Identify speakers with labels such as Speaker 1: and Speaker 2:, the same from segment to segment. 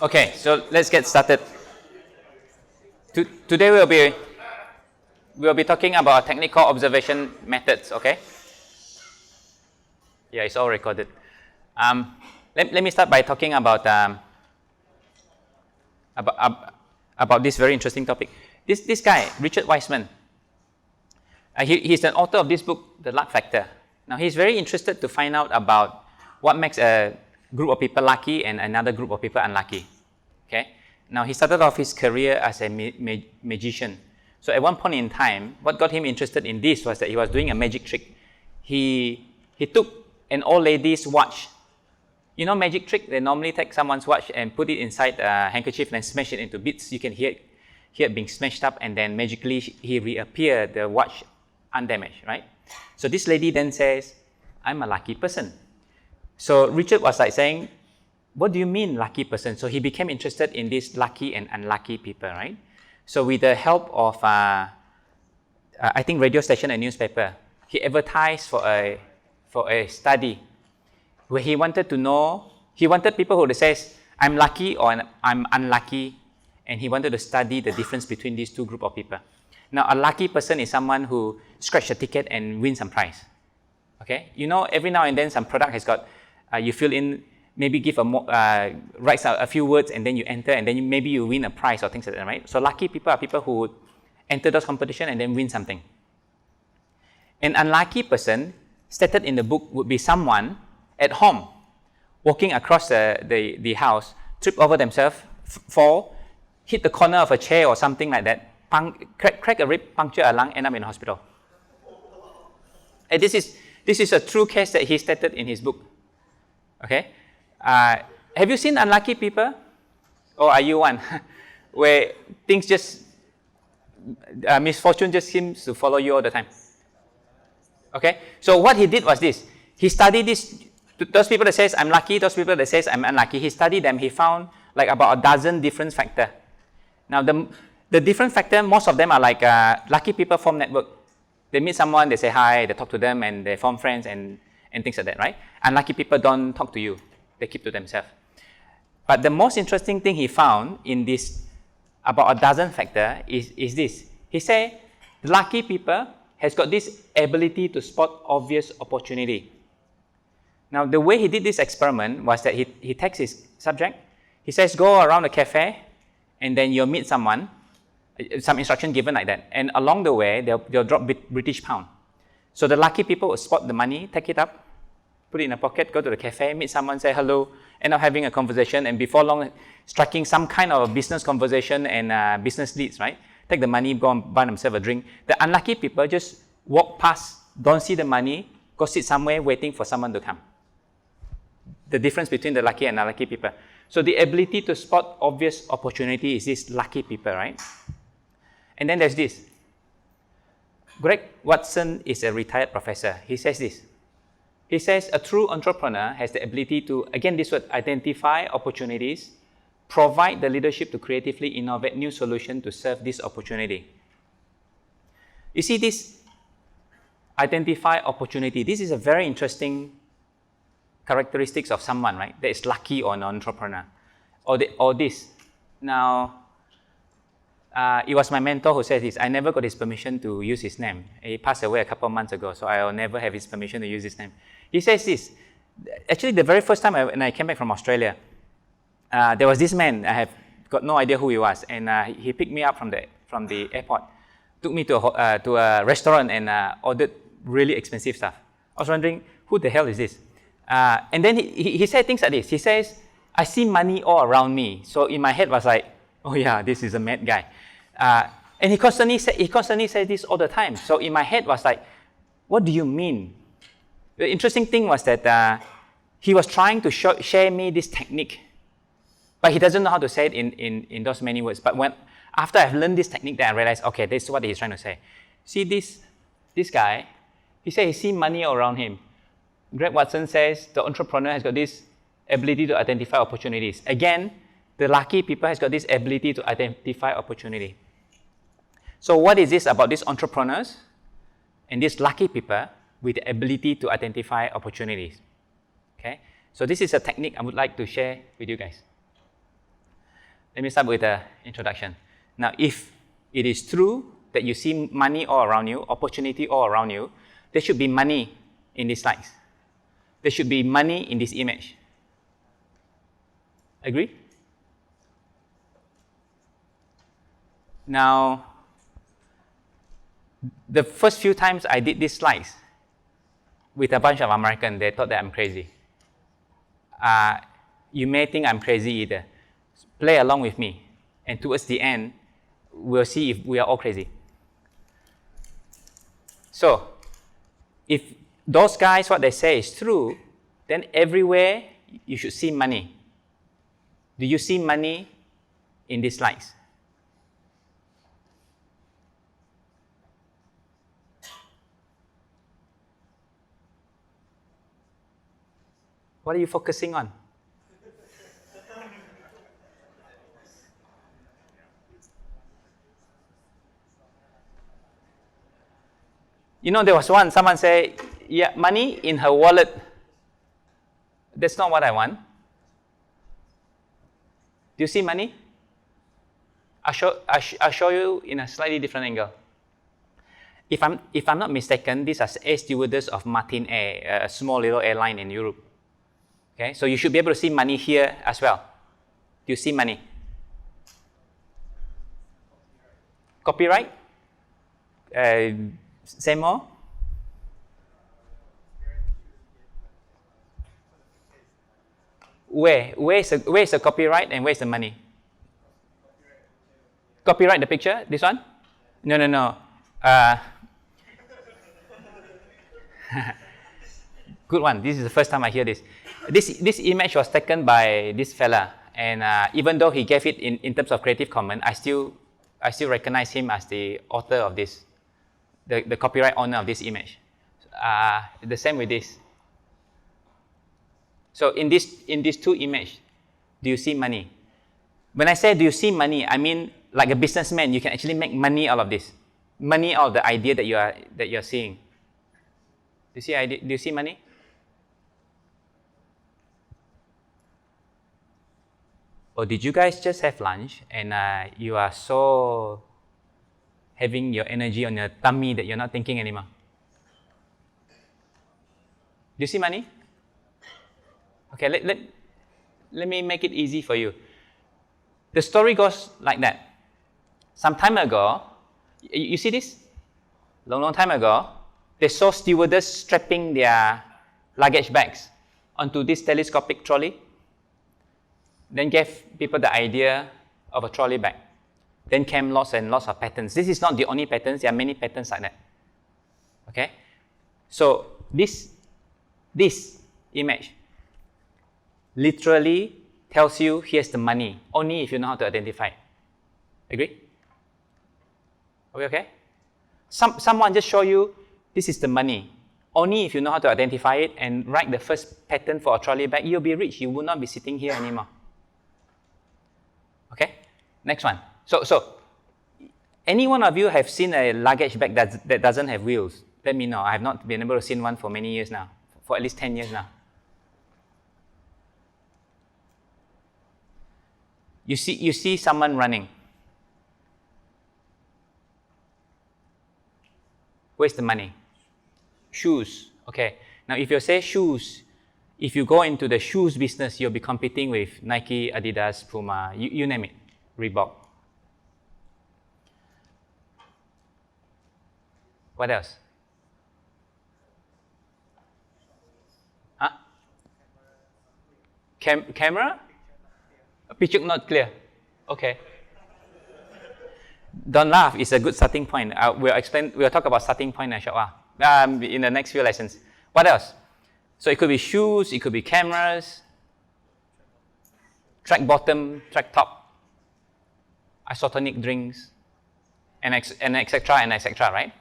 Speaker 1: Okay, so let's get started. Today we'll be talking about technical observation methods. Okay. Yeah, it's all recorded. Let me start by talking about this very interesting topic. This guy, Richard Wiseman. He's an author of this book, The Luck Factor. Now he's very interested to find out about what makes a group of people lucky and another group of people unlucky. Okay. Now he started off his career as a magician. So at one point in time, what got him interested in this was that he was doing a magic trick. He took an old lady's watch. You know magic trick? They normally take someone's watch and put it inside a handkerchief and smash it into bits. You can hear it being smashed up, and then magically he reappeared, the watch undamaged, right? So this lady then says, I'm a lucky person. So Richard was like saying, what do you mean lucky person? So he became interested in these lucky and unlucky people, right? So with the help of, I think radio station and newspaper, he advertised for a study where he wanted to know, he wanted people who says, I'm lucky or I'm unlucky, and he wanted to study the difference between these two groups of people. Now, a lucky person is someone who scratches a ticket and wins some prize. Okay? You know, every now and then some product has got, you fill in, maybe give write a few words and then you enter and then maybe you win a prize or things like that, right? So lucky people are people who enter those competition and then win something. An unlucky person, stated in the book, would be someone at home, walking across the house, trip over themselves, fall, hit the corner of a chair or something like that, crack a rib, puncture a lung, end up in the hospital. And this is a true case that he stated in his book. Okay? Have you seen unlucky people? Or are you one? Where things just, misfortune just seems to follow you all the time. Okay? So what he did was this. He studied this, those people that says I'm lucky, those people that says I'm unlucky. He studied them. He found like about a dozen different factors. Now the different factors, most of them are like lucky people form network. They meet someone, they say hi, they talk to them, and they form friends and things like that, right? Unlucky people don't talk to you. They keep to themselves. But the most interesting thing he found in this, about a dozen factors, is this. He said, lucky people has got this ability to spot obvious opportunity. Now, the way he did this experiment was that he takes his subject, he says, go around a cafe, and then you'll meet someone, some instruction given like that, and along the way, they'll drop British pound. So the lucky people will spot the money, take it up, put it in a pocket, go to the cafe, meet someone, say hello, end up having a conversation, and before long, striking some kind of business conversation and business leads, right? Take the money, go and buy themselves a drink. The unlucky people just walk past, don't see the money, go sit somewhere waiting for someone to come. The difference between the lucky and unlucky people. So the ability to spot obvious opportunity is this lucky people, right? And then there's this. Greg Watson is a retired professor. He says this. He says a true entrepreneur has the ability to, again this word, identify opportunities, provide the leadership to creatively innovate new solutions to serve this opportunity. You see this identify opportunity. This is a very interesting characteristics of someone, right? That is lucky or an entrepreneur. Or this. Now, it was my mentor who said this. I never got his permission to use his name. He passed away a couple of months ago, so I will never have his permission to use his name. He says this. Actually, the very first time when I came back from Australia, there was this man. I have got no idea who he was, and he picked me up from the airport, took me to a restaurant and ordered really expensive stuff. I was wondering, who the hell is this? And then he said things like this. He says, I see money all around me. So in my head was like, oh yeah, this is a mad guy. And he constantly said this all the time. So in my head was like, what do you mean? The interesting thing was that he was trying to share me this technique, but he doesn't know how to say it in those many words. But after I've learned this technique, then I realized, okay, this is what he's trying to say. See this guy, he said he see money all around him. Greg Watson says the entrepreneur has got this ability to identify opportunities. Again, the lucky people has got this ability to identify opportunity. So what is this about these entrepreneurs and these lucky people with the ability to identify opportunities? Okay, so this is a technique I would like to share with you guys. Let me start with the introduction. Now, if it is true that you see money all around you, opportunity all around you, there should be money in these slides. There should be money in this image. Agree? Now, the first few times I did these slides with a bunch of Americans, they thought that I'm crazy. You may think I'm crazy either. Play along with me. And towards the end, we'll see if we are all crazy. So, if those guys, what they say is true, then everywhere you should see money. Do you see money in these slides? What are you focusing on? You know, there was someone say, yeah, money in her wallet. That's not what I want. Do you see money? I'll show you in a slightly different angle. If I'm not mistaken, these are air stewardess of Martin Air, a small little airline in Europe. Okay, so you should be able to see money here as well. Do you see money? Copyright? Say more? Where's the copyright and where's the money? Copyright the picture? This one? No. Good one. This is the first time I hear this. This image was taken by this fella, and even though he gave it in terms of Creative Commons, I still recognize him as the author of this, the copyright owner of this image. The same with this. So in these two images, do you see money? When I say do you see money, I mean like a businessman, you can actually make money out of this, money out of the idea that you're seeing. Do you see money? Or did you guys just have lunch and you are so having your energy on your tummy that you're not thinking anymore? Do you see money? Okay, let me make it easy for you. The story goes like that. Some time ago, you see this? Long time ago, they saw stewardess strapping their luggage bags onto this telescopic trolley. Then gave people the idea of a trolley bag. Then came lots and lots of patterns. This is not the only patterns. There are many patterns like that. Okay? So this image literally tells you here's the money, only if you know how to identify it. Agree? Are we okay? Someone just show you this is the money. Only if you know how to identify it and write the first pattern for a trolley bag, you'll be rich. You will not be sitting here anymore. Okay? Next one. So any one of you have seen a luggage bag that doesn't have wheels? Let me know. I have not been able to see one for many years now, for at least 10 years now. You see someone running. Where's the money? Shoes. Okay. Now, if you say shoes, if you go into the shoes business, you'll be competing with Nike, Adidas, Puma, you name it, Reebok. What else? Huh? Camera? A picture not clear. Okay. Don't laugh. It's a good starting point. We'll talk about starting point in a short while. In the next few lessons. What else? So it could be shoes, it could be cameras, track bottom, track top, isotonic drinks, and etc., right?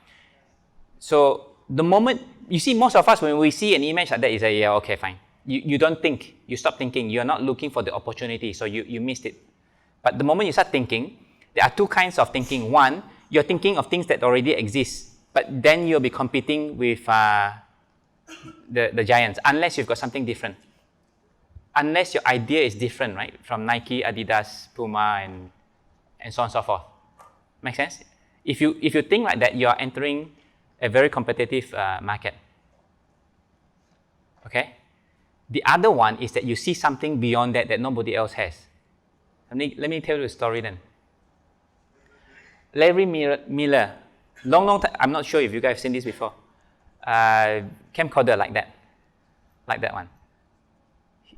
Speaker 1: So the moment, you see most of us when we see an image like that, you say, yeah, okay, fine. You don't think, you stop thinking, you're not looking for the opportunity, so you missed it. But the moment you start thinking, there are two kinds of thinking. One, you're thinking of things that already exist, but then you'll be competing with the giants, unless you've got something different. unless your idea is different, right? From Nike, Adidas, Puma, and so on and so forth. Make sense? If you think like that, you are entering a very competitive market. Okay? The other one is that you see something beyond that nobody else has. Let me tell you a story then. Larry Miller, long time, I'm not sure if you guys have seen this before. Camcorder like that one.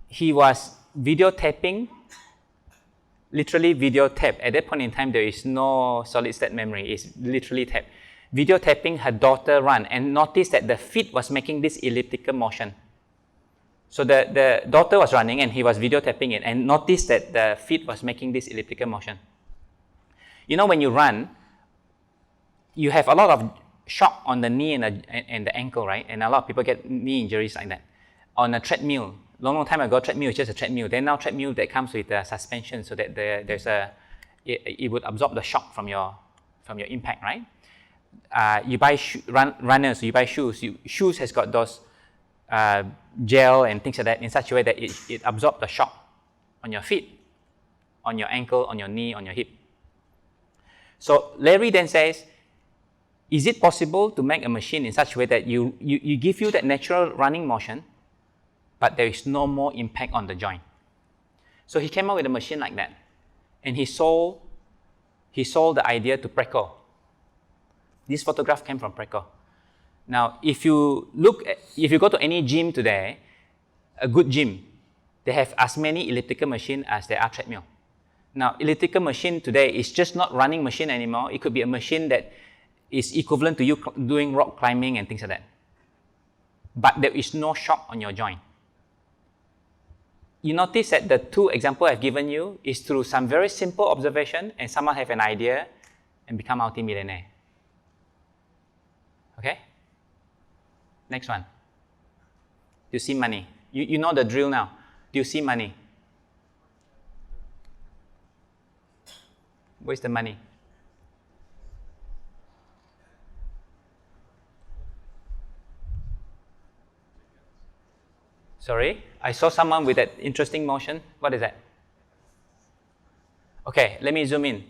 Speaker 1: He was videotaping, literally videotape. At that point in time, there is no solid state memory. It's literally tape. Videotaping her daughter run and noticed that the feet was making this elliptical motion. So the daughter was running and he was videotaping it and noticed that the feet was making this elliptical motion. You know, when you run, you have a lot of shock on the knee and the ankle, right? And a lot of people get knee injuries like that. On a treadmill, long time ago, treadmill is just a treadmill. Then now treadmill that comes with a suspension so that it would absorb the shock from your impact, right? You buy runners, you buy shoes. Shoes has got those gel and things like that in such a way that it absorbs the shock on your feet, on your ankle, on your knee, on your hip. So Larry then says, is it possible to make a machine in such a way that you give you that natural running motion, but there is no more impact on the joint? So he came up with a machine like that, and he sold the idea to Preco. This photograph came from Preco. Now, if you go to any gym today, a good gym, they have as many elliptical machines as there are treadmill. Now, elliptical machine today is just not running machine anymore. It could be a machine that is equivalent to you doing rock climbing and things like that. But there is no shock on your joint. You notice that the two examples I've given you is through some very simple observation and someone have an idea and become multi-millionaire. Okay? Next one. Do you see money? You know the drill now. Do you see money? Where's the money? Sorry? I saw someone with that interesting motion. What is that? Okay, let me zoom in.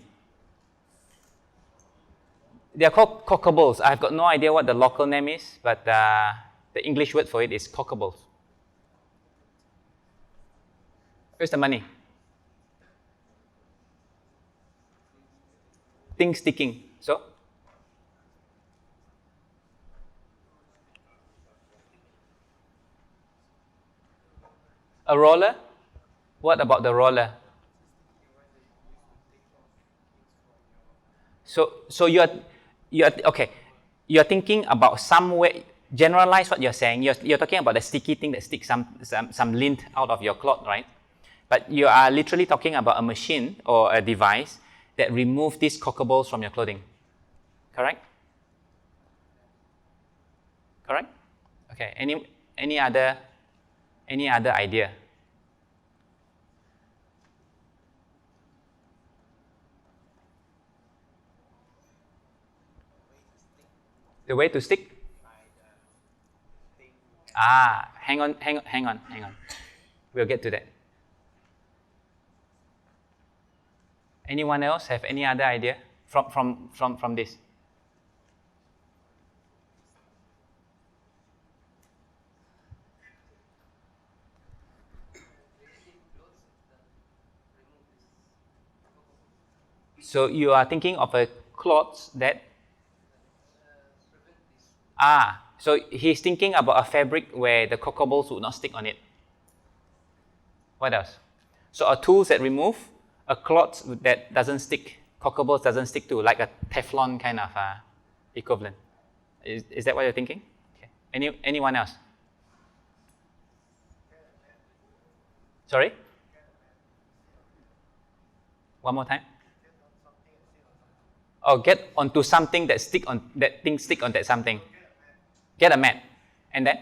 Speaker 1: They are called cockables. I've got no idea what the local name is, but the English word for it is cockables. Where's the money? Things sticking. So? A roller? What about the roller? So you're okay. You're thinking about some way. Generalize what you're saying. You're talking about the sticky thing that sticks some lint out of your cloth, right? But you are literally talking about a machine or a device that removes these cockables from your clothing. Correct? Correct? Okay. Any other idea? The way to stick? Hang on. We'll get to that. Anyone else have any other idea from this? So you are thinking of a cloth that so he's thinking about a fabric where the cockables would not stick on it. What else? So a tools that remove a cloth that doesn't stick, cockables doesn't stick to, like a Teflon kind of equivalent. Is that what you're thinking? Okay. Anyone else? Sorry? One more time. Oh, get onto something that stick on that something. Get a mat, and then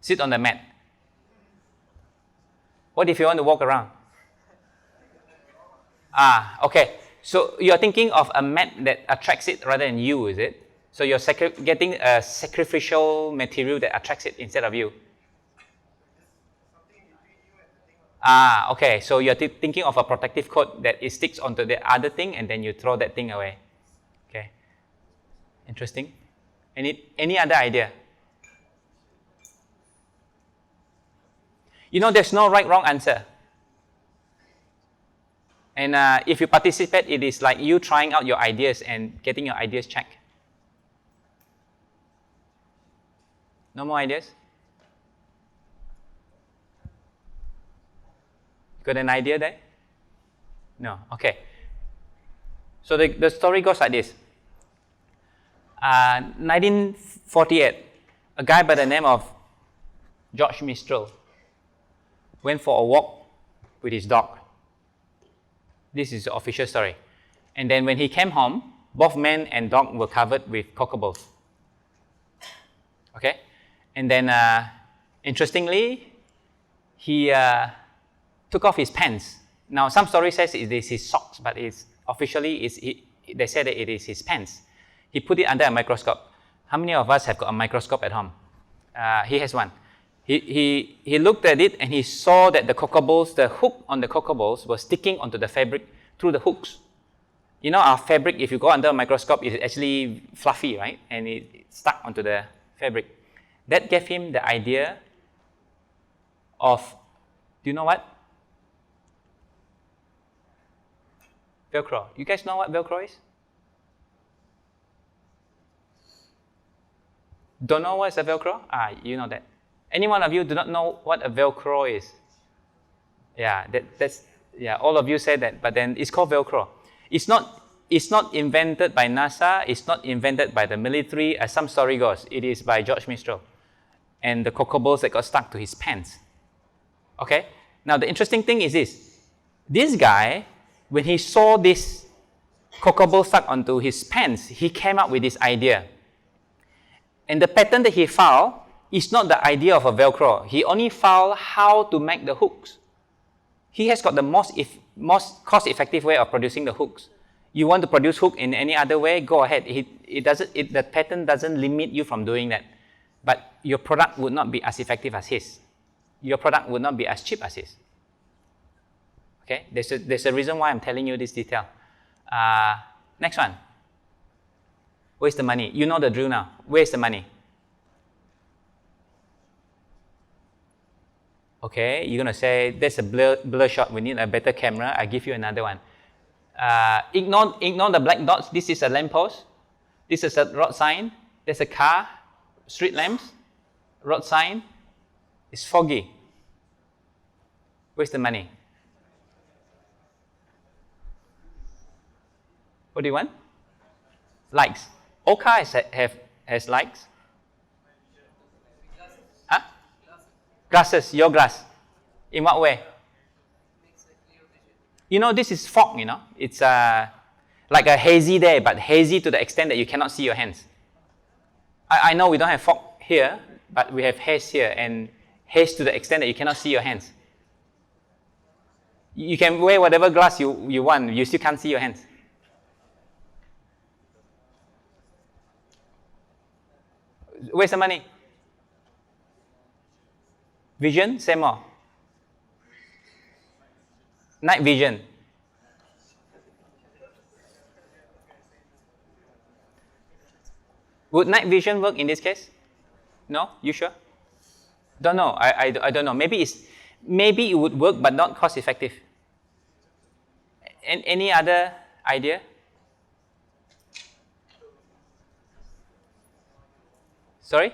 Speaker 1: sit on the mat. What if you want to walk around? Okay. So you're thinking of a mat that attracts it rather than you, is it? So you're getting a sacrificial material that attracts it instead of you. Okay. So you're thinking of a protective coat that it sticks onto the other thing and then you throw that thing away. Okay. Interesting. Any other idea? You know, there's no right, wrong answer. And if you participate, it is like you trying out your ideas and getting your ideas checked. No more ideas? Got an idea there? No. Okay. So the story goes like this. 1948, a guy by the name of George Mistral went for a walk with his dog. This is the official story. And then when he came home, both man and dog were covered with cockleballs. Okay? And then, interestingly, he took off his pants. Now, some story says it is his socks, but they say that it is his pants. He put it under a microscope. How many of us have got a microscope at home? He has one. He looked at it and he saw that the cockleballs, the hook on the cockleballs was sticking onto the fabric through the hooks. You know, our fabric, if you go under a microscope, is actually fluffy, right? And it stuck onto the fabric. That gave him the idea of, do you know what? Velcro. You guys know what Velcro is? Don't know what's a Velcro? You know that. Any one of you do not know what a Velcro is? Yeah, all of you said that, but then it's called Velcro. It's not invented by NASA, it's not invented by the military, as some story goes. It is by George Mistral. And the cockleballs that got stuck to his pants. Okay? Now the interesting thing is this. This guy, when he saw this cockleball stuck onto his pants, he came up with this idea. And the pattern that he found is not the idea of a Velcro. He only found how to make the hooks. He has got the most cost-effective way of producing the hooks. You want to produce hook in any other way, go ahead. The pattern doesn't limit you from doing that. But your product would not be as effective as his. Your product would not be as cheap as his. Okay? There's a reason why I'm telling you this detail. Next one. Where's the money? You know the drill now. Where's the money? Okay, you're going to say, there's a blur shot. We need a better camera. I'll give you another one. Ignore the black dots. This is a lamppost. This is a road sign. There's a car, street lamps, road sign. It's foggy. Where's the money? What do you want? Likes. All cars has likes. Huh? Glasses, your glass. In what way? You know, this is fog, you know. It's like a hazy day, but hazy to the extent that you cannot see your hands. I know we don't have fog here, but we have haze here, and haze to the extent that you cannot see your hands. You can wear whatever glass you want, you still can't see your hands. Where's the money? Vision, say more. Night vision. Would night vision work in this case? No? You sure? Don't know. I don't know. Maybe it would work, but not cost effective. Any other idea? Sorry?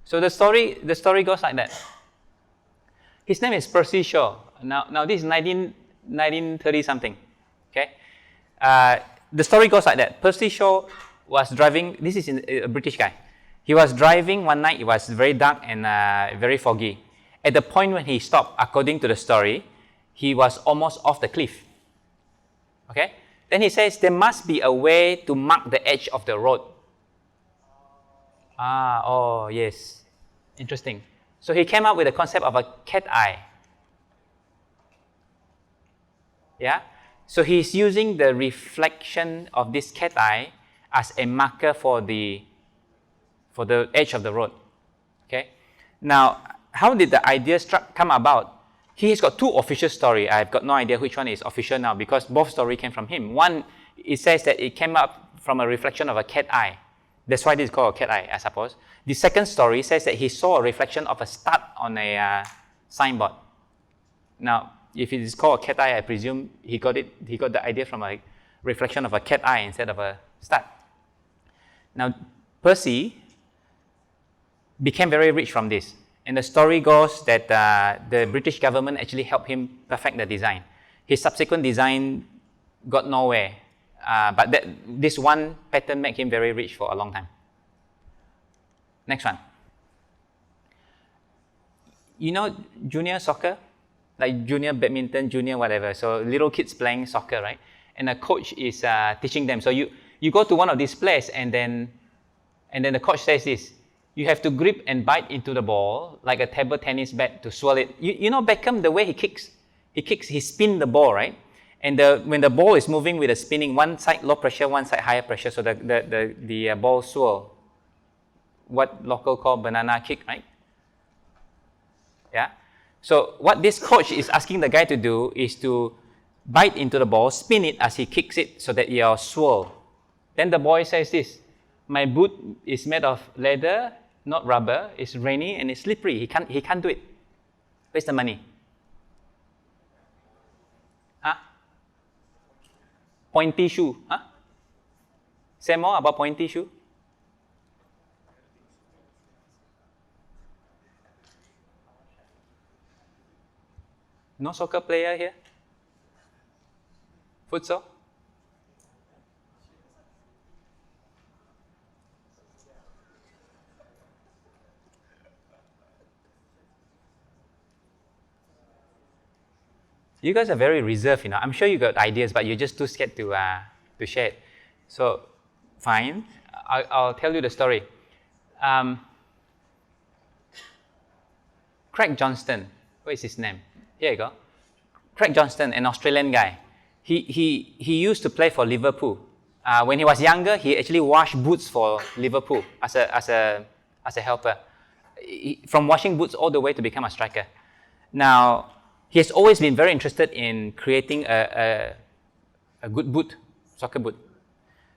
Speaker 1: So the story goes like that. His name is Percy Shaw. Now this is 1930 something. Okay? The story goes like that. Percy Shaw was driving. This is a British guy. He was driving one night. It was very dark and very foggy. At the point when he stopped, according to the story, he was almost off the cliff. Okay? Then he says there must be a way to mark the edge of the road. Oh yes. Interesting. So he came up with the concept of a cat eye. Yeah? So he's using the reflection of this cat eye as a marker for the edge of the road. Okay? Now, how did the idea come about? He has got two official stories. I've got no idea which one is official now because both stories came from him. One, it says that it came up from a reflection of a cat eye. That's why this is called a cat eye, I suppose. The second story says that he saw a reflection of a stud on a signboard. Now, if it is called a cat eye, I presume he got the idea from a reflection of a cat eye instead of a stud. Now, Percy became very rich from this. And the story goes that the British government actually helped him perfect the design. His subsequent design got nowhere, but this one pattern made him very rich for a long time. Next one. You know junior soccer? Like junior badminton, junior whatever. So little kids playing soccer, right? And the coach is teaching them. So you go to one of these places and then the coach says this. You have to grip and bite into the ball like a table tennis bat to swirl it. You know Beckham, the way he spins the ball, right? And when the ball is moving with the spinning, one side low pressure, one side higher pressure, so the ball swirl. What local call banana kick, right? Yeah. So what this coach is asking the guy to do is to bite into the ball, spin it as he kicks it so that you'll swirl. Then the boy says this, my boot is made of leather, not rubber, it's rainy and it's slippery. He can't do it. Where's the money? Huh? Pointy shoe. Huh? Say more about pointy shoe. No soccer player here? Futsal? You guys are very reserved, I'm sure you got ideas, but you're just too scared to share it. So, fine. I'll tell you the story. Craig Johnston, what is his name? Here you go. Craig Johnston, an Australian guy. He used to play for Liverpool. When he was younger, he actually washed boots for Liverpool as a helper. From washing boots all the way to become a striker. Now, he has always been very interested in creating a good boot, soccer boot.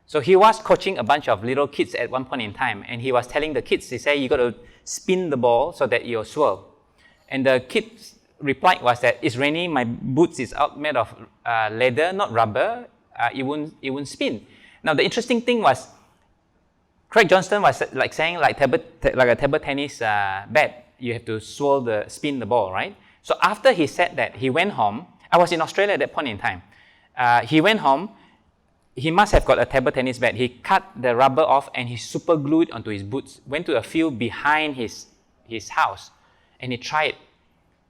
Speaker 1: So he was coaching a bunch of little kids at one point in time, and he was telling the kids, he said, you got to spin the ball so that you'll swirl. And the kids replied was that it's raining, my boots is out made of leather, not rubber, it won't spin. Now the interesting thing was, Craig Johnston was like saying like a table tennis bat, you have to spin the ball, right? So after he said that, he went home. I was in Australia at that point in time. He went home. He must have got a table tennis bat. He cut the rubber off and he super glued it onto his boots. Went to a field behind his house, and he tried.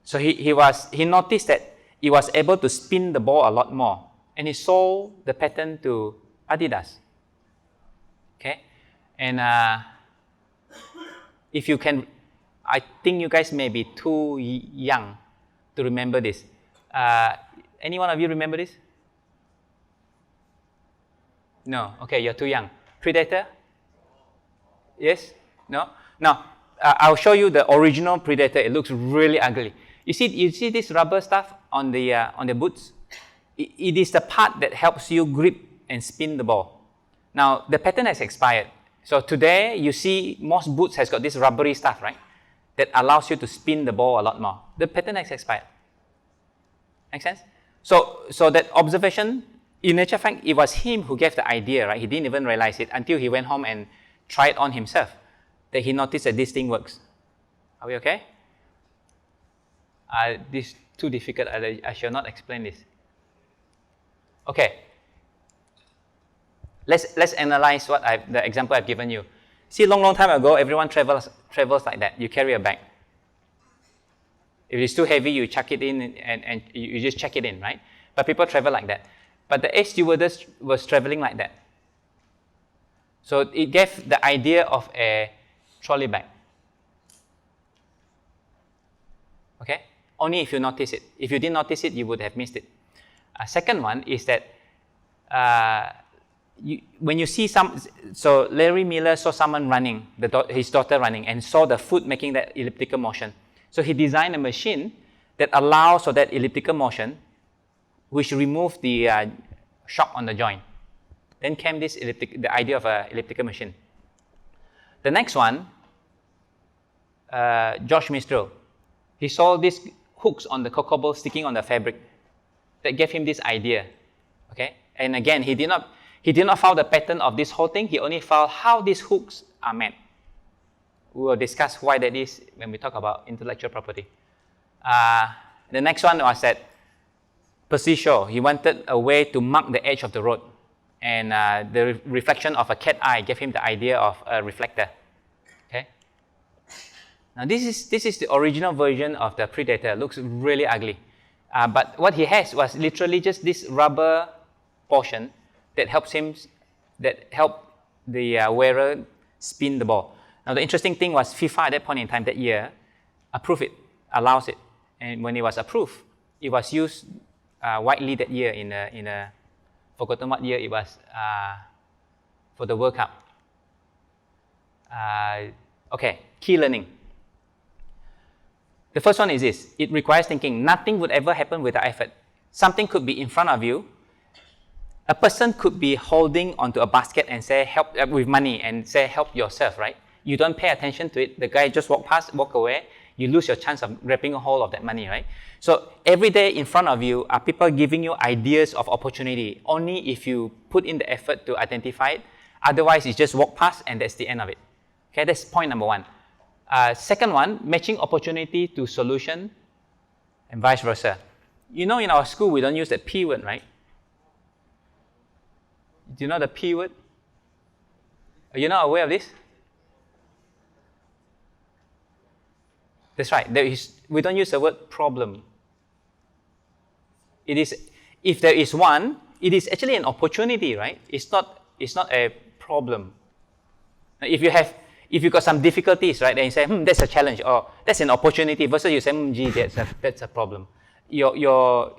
Speaker 1: So he noticed that he was able to spin the ball a lot more, and he sold the pattern to Adidas. Okay, and if you can, I think you guys may be too young to remember this. Any one of you remember this? No. Okay, you're too young. Predator? Yes? No? Now, I'll show you the original Predator. It looks really ugly. You see this rubber stuff on the boots? It is the part that helps you grip and spin the ball. Now, the pattern has expired. So today, you see most boots has got this rubbery stuff, right? That allows you to spin the ball a lot more. The pattern has expired. Make sense? So that observation, in actual fact, it was him who gave the idea, right? He didn't even realize it until he went home and tried on himself, that he noticed that this thing works. Are we okay? This is too difficult. I shall not explain this. Okay. Let's analyze the example I've given you. See, long time ago, everyone travels like that. You carry a bag. If it's too heavy, you chuck it in and you just check it in, right? But people travel like that. But the air stewardess was traveling like that. So it gave the idea of a trolley bag. Okay? Only if you notice it. If you didn't notice it, you would have missed it. Second one is that when you see so Larry Miller saw someone running, his daughter running, and saw the foot making that elliptical motion. So he designed a machine that allows for that elliptical motion, which removed the shock on the joint. Then came this the idea of an elliptical machine. The next one, George Mistral, he saw these hooks on the cocoa ball sticking on the fabric. That gave him this idea. Okay, and again, he did not find the pattern of this whole thing. He only found how these hooks are made. We will discuss why that is when we talk about intellectual property. The next one was that Percy Shaw. He wanted a way to mark the edge of the road, and the reflection of a cat eye gave him the idea of a reflector. Okay. Now this is the original version of the Predator. It looks really ugly, but what he has was literally just this rubber portion that helped the wearer spin the ball. Now the interesting thing was FIFA at that point in time that year approved it, allows it, and when it was approved, it was used widely that year in a forgotten what year it was for the World Cup. Okay, key learning. The first one is this: it requires thinking. Nothing would ever happen without effort. Something could be in front of you. A person could be holding onto a basket and say, help with money, and say, help yourself, right? You don't pay attention to it. The guy just walk away. You lose your chance of grabbing a hold of that money, right? So every day in front of you are people giving you ideas of opportunity. Only if you put in the effort to identify it. Otherwise, you just walk past and that's the end of it. Okay, that's point number one. Second one, matching opportunity to solution and vice versa. You know, in our school, we don't use that P word, right? Do you know the P word? Are you not aware of this? That's right. We don't use the word problem. It is, if there is one, it is actually an opportunity, right? It's not a problem. If you got some difficulties, right, then you say, that's a challenge, or that's an opportunity, versus you say, gee, that's a problem. Your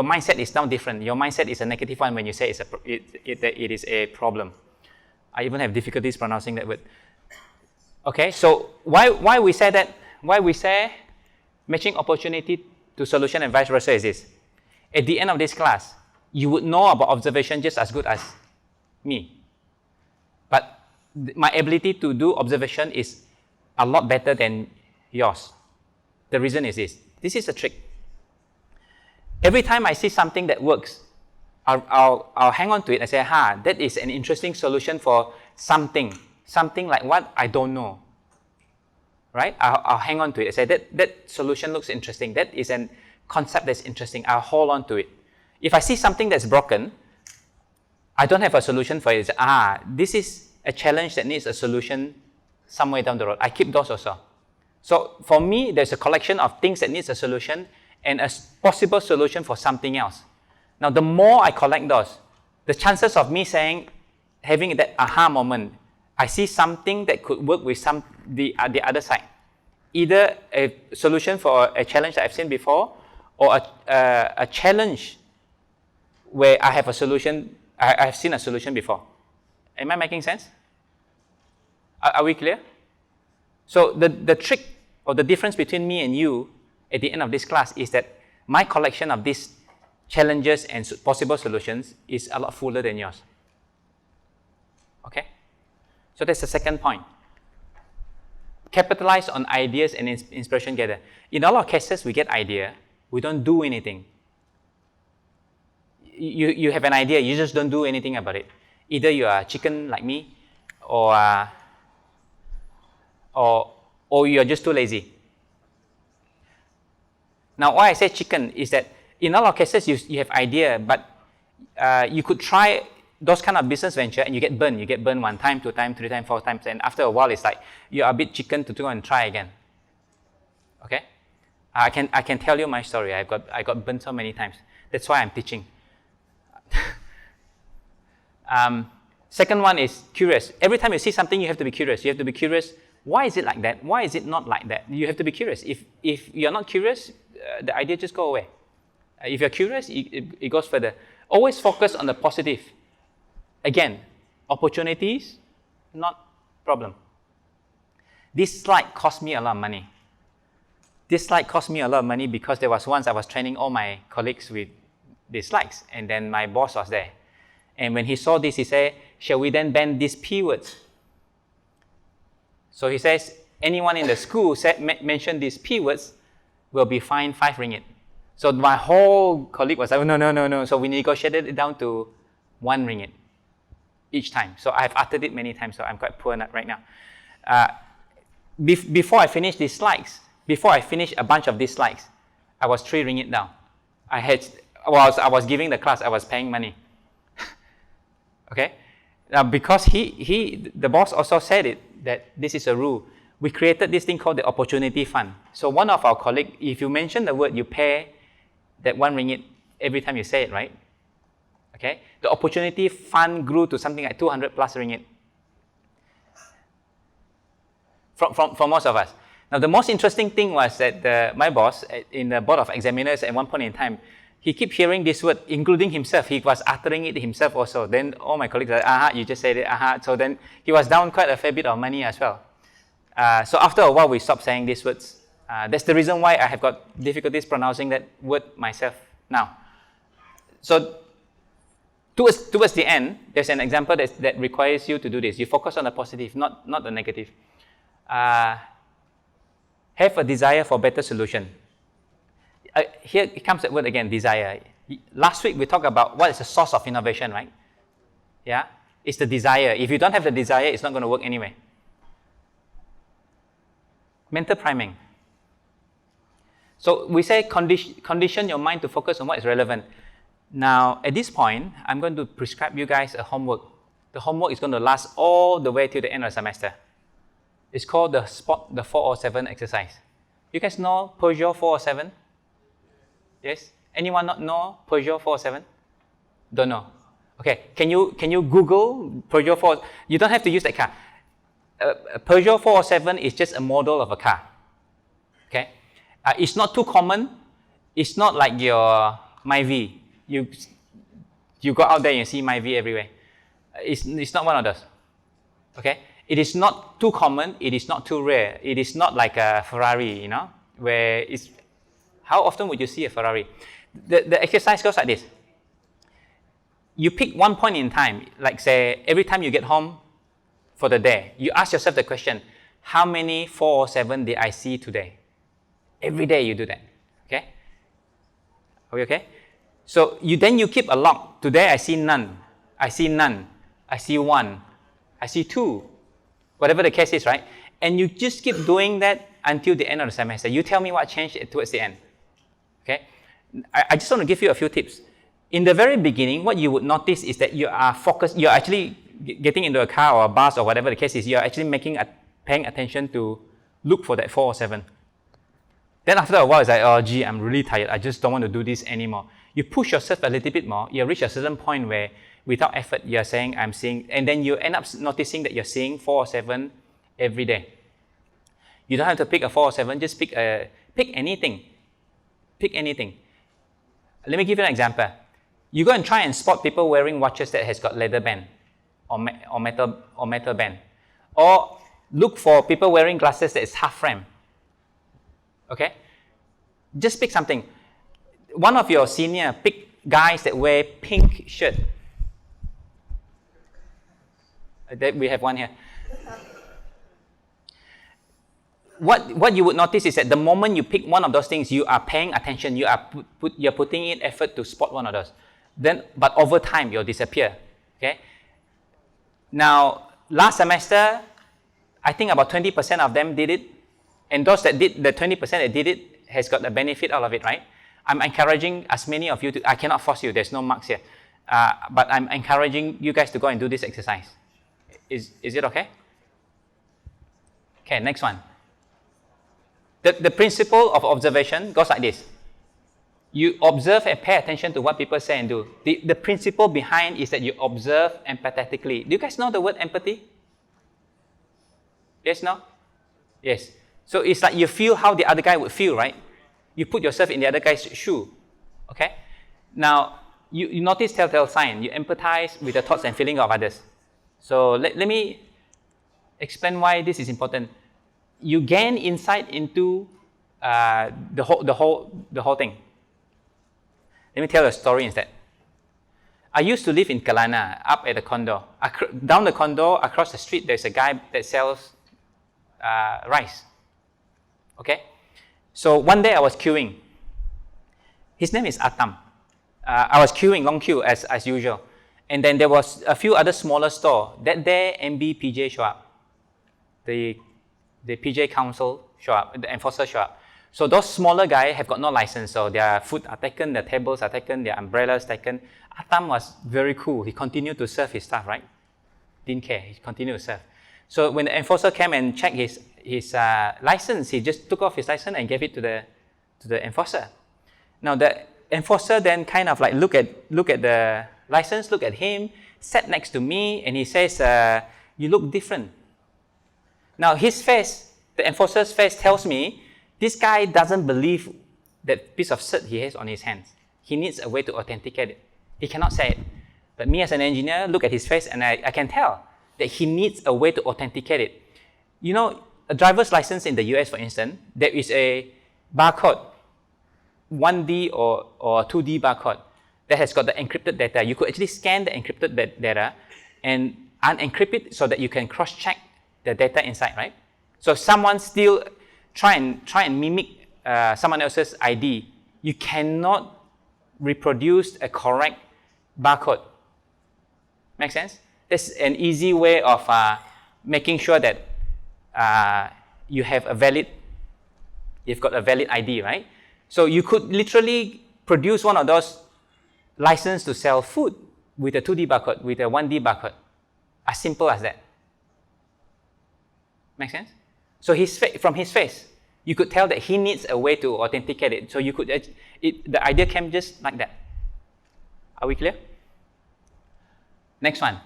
Speaker 1: mindset is now different. Your mindset is a negative one when you say it is a problem. I even have difficulties pronouncing that word. Okay, so why we say that? Why we say matching opportunity to solution and vice versa is this. At the end of this class, you would know about observation just as good as me. But my ability to do observation is a lot better than yours. The reason is this. This is a trick. Every time I see something that works, I'll hang on to it and say, that is an interesting solution for something like what I don't know. Right? I'll hang on to it. I say that solution looks interesting. That is a concept that's interesting. I'll hold on to it. If I see something that's broken, I don't have a solution for it. This is a challenge that needs a solution somewhere down the road. I keep those also. So for me, there's a collection of things that needs a solution and a possible solution for something else. Now, the more I collect those, the chances of me having that aha moment, I see something that could work with the other side. Either a solution for a challenge that I've seen before, or a challenge where I have a solution, I've seen a solution before. Am I making sense? Are we clear? So the trick or the difference between me and you at the end of this class is that my collection of these challenges and possible solutions is a lot fuller than yours. Okay? So that's the second point. Capitalize on ideas and inspiration gather. In all our cases, we get idea. We don't do anything. You have an idea, you just don't do anything about it. Either you are chicken like me, or you are just too lazy. Now, why I say chicken is that in all our cases, you have idea, but you could try those kind of business venture and you get burned. You get burned 1 time, 2 times, 3 times, 4 times, and after a while, it's like you are a bit chicken to go and try again. Okay, I can tell you my story. I got burned so many times. That's why I'm teaching. Second one is curious. Every time you see something, you have to be curious. You have to be curious. Why is it like that? Why is it not like that? You have to be curious. If you're not curious, the idea just go away. If you're curious, it goes further. Always focus on the positive. Again, opportunities, not problem. This slide cost me a lot of money. This slide cost me a lot of money because there was once I was training all my colleagues with these slides, and then my boss was there. And when he saw this, he said, shall we then ban these P words? So he says, anyone in the school mention these P words will be fined 5 ringgit. So my whole colleague was like, no. So we negotiated it down to 1 ringgit each time. So I've uttered it many times, so I'm quite poor right now. Before I finished these slides, before I finished a bunch of these slides, I was 3 ringgit down. I was giving the class, I was paying money. Okay? Now, because the boss also said it, that this is a rule, we created this thing called the opportunity fund. So one of our colleagues, if you mention the word, you pay that 1 ringgit every time you say it, right? Okay? The opportunity fund grew to something like 200 plus ringgit. From most of us. Now, the most interesting thing was that my boss, in the board of examiners at one point in time, he kept hearing this word, including himself. He was uttering it himself also. Then all my colleagues were like, you just said it, So then he was down quite a fair bit of money as well. So after a while, we stopped saying these words. That's the reason why I have got difficulties pronouncing that word myself now. So towards the end, there's an example that requires you to do this. You focus on the positive, not the negative. Have a desire for better solution. Here it comes that word again, desire. Last week we talked about what is the source of innovation, right? Yeah, it's the desire. If you don't have the desire, it's not going to work anyway. Mental priming. So we say condition your mind to focus on what is relevant. Now, at this point, I'm going to prescribe you guys a homework. The homework is going to last all the way till the end of the semester. It's called the 407 exercise. You guys know Peugeot 407? Yes? Anyone not know Peugeot 407? Don't know. Okay, can you Google Peugeot 4? You don't have to use that car. Peugeot 407 is just a model of a car. Okay, it's not too common. It's not like your Myvi. You go out there and you see Myvi everywhere. It's not one of those. Okay, it is not too common. It is not too rare. It is not like a Ferrari, where it's. How often would you see a Ferrari? The exercise goes like this. You pick one point in time, like say every time you get home for the day, you ask yourself the question, how many 407 did I see today? Every day you do that, okay? Are we okay? So then you keep a log. Today I see none. I see none. I see 1. I see 2. Whatever the case is, right? And you just keep doing that until the end of the semester. You tell me what changed towards the end. Okay? I just want to give you a few tips. In the very beginning, what you would notice is that you are focused, you're actually getting into a car or a bus or whatever the case is, you're actually paying attention to look for that 407. Then after a while, it's like, oh gee, I'm really tired. I just don't want to do this anymore. You push yourself a little bit more. You reach a certain point where without effort, you're saying, I'm seeing, and then you end up noticing that you're seeing 407 every day. You don't have to pick a 407, just pick anything. Pick anything. Let me give you an example. You go and try and spot people wearing watches that has got leather band or metal band. Or look for people wearing glasses that is half frame. Okay? Just pick something. One of your senior, pick guys that wear pink shirt. We have one here. What you would notice is that the moment you pick one of those things, you are paying attention. You're putting in effort to spot one of those. But over time, you'll disappear. Okay. Now, last semester, I think about 20% of them did it, and those that did the 20% that did it has got the benefit out of it, right? I'm encouraging as many of you to. I cannot force you. There's no marks here, but I'm encouraging you guys to go and do this exercise. Is it okay? Okay. Next one. The principle of observation goes like this. You observe and pay attention to what people say and do. The principle behind is that you observe empathetically. Do you guys know the word empathy? Yes, no? Yes. So it's like you feel how the other guy would feel, right? You put yourself in the other guy's shoe. Okay? Now, you notice telltale sign. You empathize with the thoughts and feelings of others. So let me explain why this is important. You gain insight into the whole thing. Let me tell you a story instead. I used to live in Kelana, up at the condo. Down the condo, across the street, there's a guy that sells rice. Okay? So one day I was queuing. His name is Atam. I was queuing, long queue as usual. And then there was a few other smaller stores. That day, MBPJ show up. The PJ Council show up, the enforcer show up. So those smaller guys have got no license, so their food are taken, their tables are taken, their umbrellas taken. Atam was very cool. He continued to serve his staff, right? Didn't care. He continued to serve. So when the enforcer came and checked his license, he just took off his license and gave it to the enforcer. Now the enforcer then kind of like look at the license, look at him, sat next to me, and he says, "You look different." Now his face, the enforcer's face tells me, this guy doesn't believe that piece of cert he has on his hands. He needs a way to authenticate it. He cannot say it. But me as an engineer, look at his face and I can tell that he needs a way to authenticate it. You know, a driver's license in the US, for instance, there is a barcode, 1D or 2D barcode that has got the encrypted data. You could actually scan the encrypted data and unencrypt it so that you can cross-check the data inside, right? So if someone still try and mimic someone else's ID, you cannot reproduce a correct barcode. Make sense? That's an easy way of making sure that you've got a valid ID, right? So you could literally produce one of those license to sell food with a 2D barcode, with a 1D barcode. As simple as that. Make sense? So from his face, you could tell that he needs a way to authenticate it. So you could, the idea came just like that. Are we clear? Next one.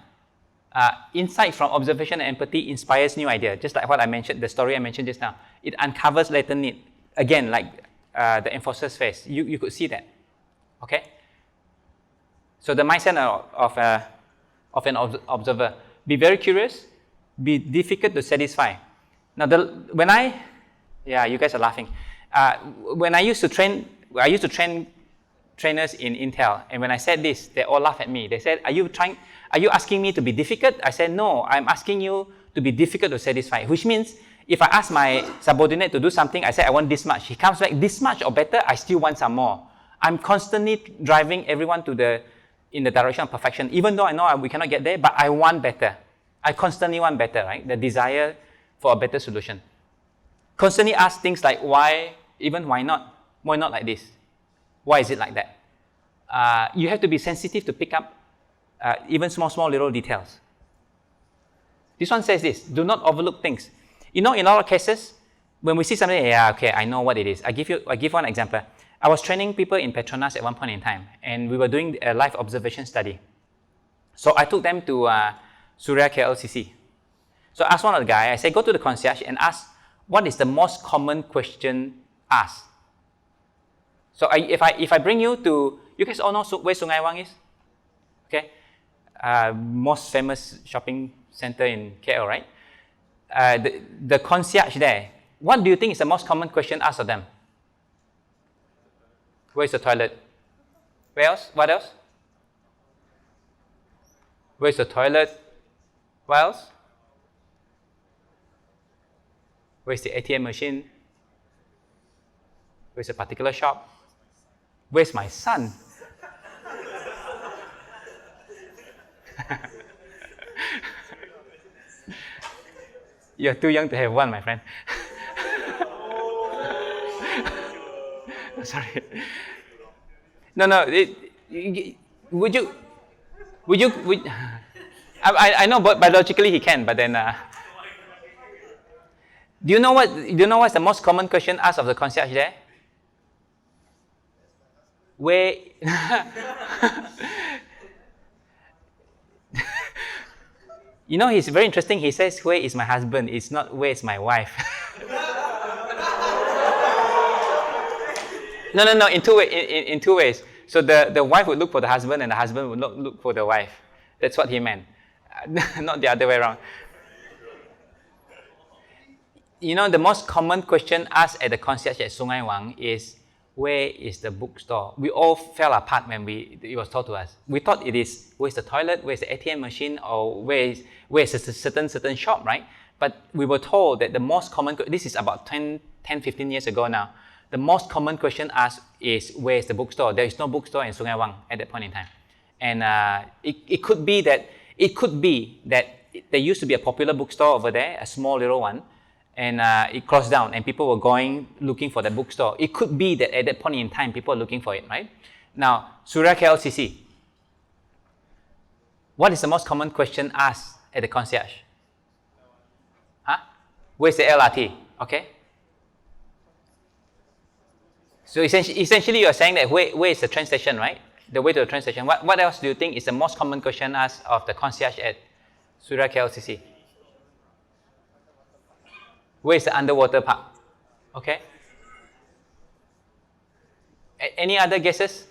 Speaker 1: Insight from observation and empathy inspires new idea. Just like what I mentioned, the story I mentioned just now. It uncovers latent need. Again, like the enforcer's face. You could see that. Okay? So the mindset of an observer. Be very curious. Be difficult to satisfy. Now, you guys are laughing. When I used to train trainers in Intel, and when I said this, they all laugh at me. They said, are you asking me to be difficult? I said, no, I'm asking you to be difficult to satisfy, which means if I ask my subordinate to do something, I say, I want this much. He comes back, this much or better, I still want some more. I'm constantly driving everyone in the direction of perfection, even though I know we cannot get there, but I want better. I constantly want better, right? The desire for a better solution. Constantly ask things like why, even why not? Why not like this? Why is it like that? You have to be sensitive to pick up even small little details. This one says this, do not overlook things. You know, in a lot of cases, when we see something, yeah, okay, I know what it is. I give one example. I was training people in Petronas at one point in time, and we were doing a live observation study. So I took them to Surya KLCC. So I asked one of the guys, I said, go to the concierge and ask, what is the most common question asked? So if I bring you to, you guys all know where Sungai Wang is? Okay? Most famous shopping center in KL, right? The concierge there, what do you think is the most common question asked of them? Where's the toilet? Where else? What else? Where's the toilet? What else? Where's the ATM machine? Where's a particular shop? Where's my son? You're too young to have one, my friend. Sorry. No. Would you? I know, but biologically he can. But then, do you know what's the most common question asked of the concierge there? Where? You know, he's very interesting. He says, "Where is my husband?" It's not, "Where is my wife?" No. In two ways. So the wife would look for the husband, and the husband would look for the wife. That's what he meant, not the other way around. You know, the most common question asked at the concierge at Sungai Wang is, where is the bookstore? We all fell apart when it was told to us. We thought it is, where's the toilet, where's the ATM machine, or where's a certain shop, right? But we were told that the most common, this is about 10, 15 years ago now, the most common question asked is, where is the bookstore? There is no bookstore in Sungai Wang at that point in time. And it could be that there used to be a popular bookstore over there, a small little one, and it closed down and people were going looking for the bookstore. It could be that at that point in time people are looking for it, right? Now, Suria KLCC. What is the most common question asked at the concierge? Huh? Where's the LRT? Okay. So essentially you're saying that where is the train station, right? The way to the train station. What else do you think is the most common question asked of the concierge at Suria KLCC? Where is the underwater park? Okay. Any other guesses?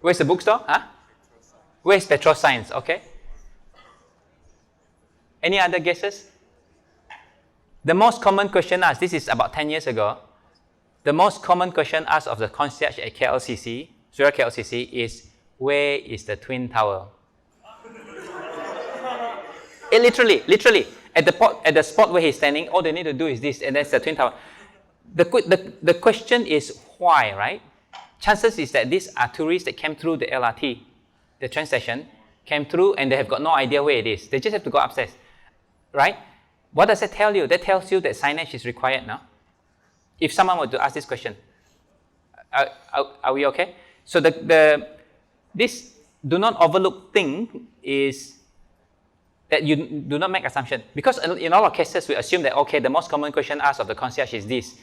Speaker 1: Where's the bookstore? Huh? Where's Petro Science? Okay. Any other guesses? The most common question asked, this is about 10 years ago, the most common question asked of the concierge at KLCC, Suria KLCC, is, where is the Twin Tower? Literally. At the spot where he's standing, all they need to do is this, and that's the Twin Tower. The question is why, right? Chances is that these are tourists that came through the LRT, the train station, came through and they have got no idea where it is. They just have to go upstairs, right? What does that tell you? That tells you that signage is required now. If someone were to ask this question, are we okay? So this do not overlook thing is that you do not make assumption. Because in all our cases, we assume that, okay, the most common question asked of the concierge is this.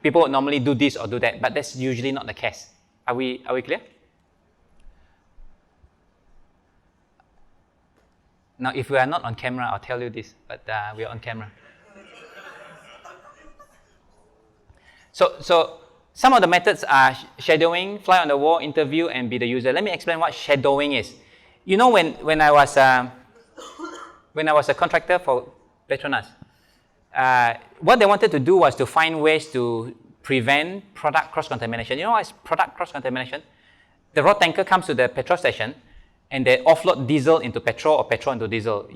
Speaker 1: People would normally do this or do that, but that's usually not the case. Are we clear? Now, if we are not on camera, I'll tell you this, but we are on camera. So some of the methods are shadowing, fly on the wall, interview, and be the user. Let me explain what shadowing is. You know, when I was a contractor for Petronas, what they wanted to do was to find ways to prevent product cross-contamination. You know what is product cross-contamination? The raw tanker comes to the petrol station and they offload diesel into petrol or petrol into diesel.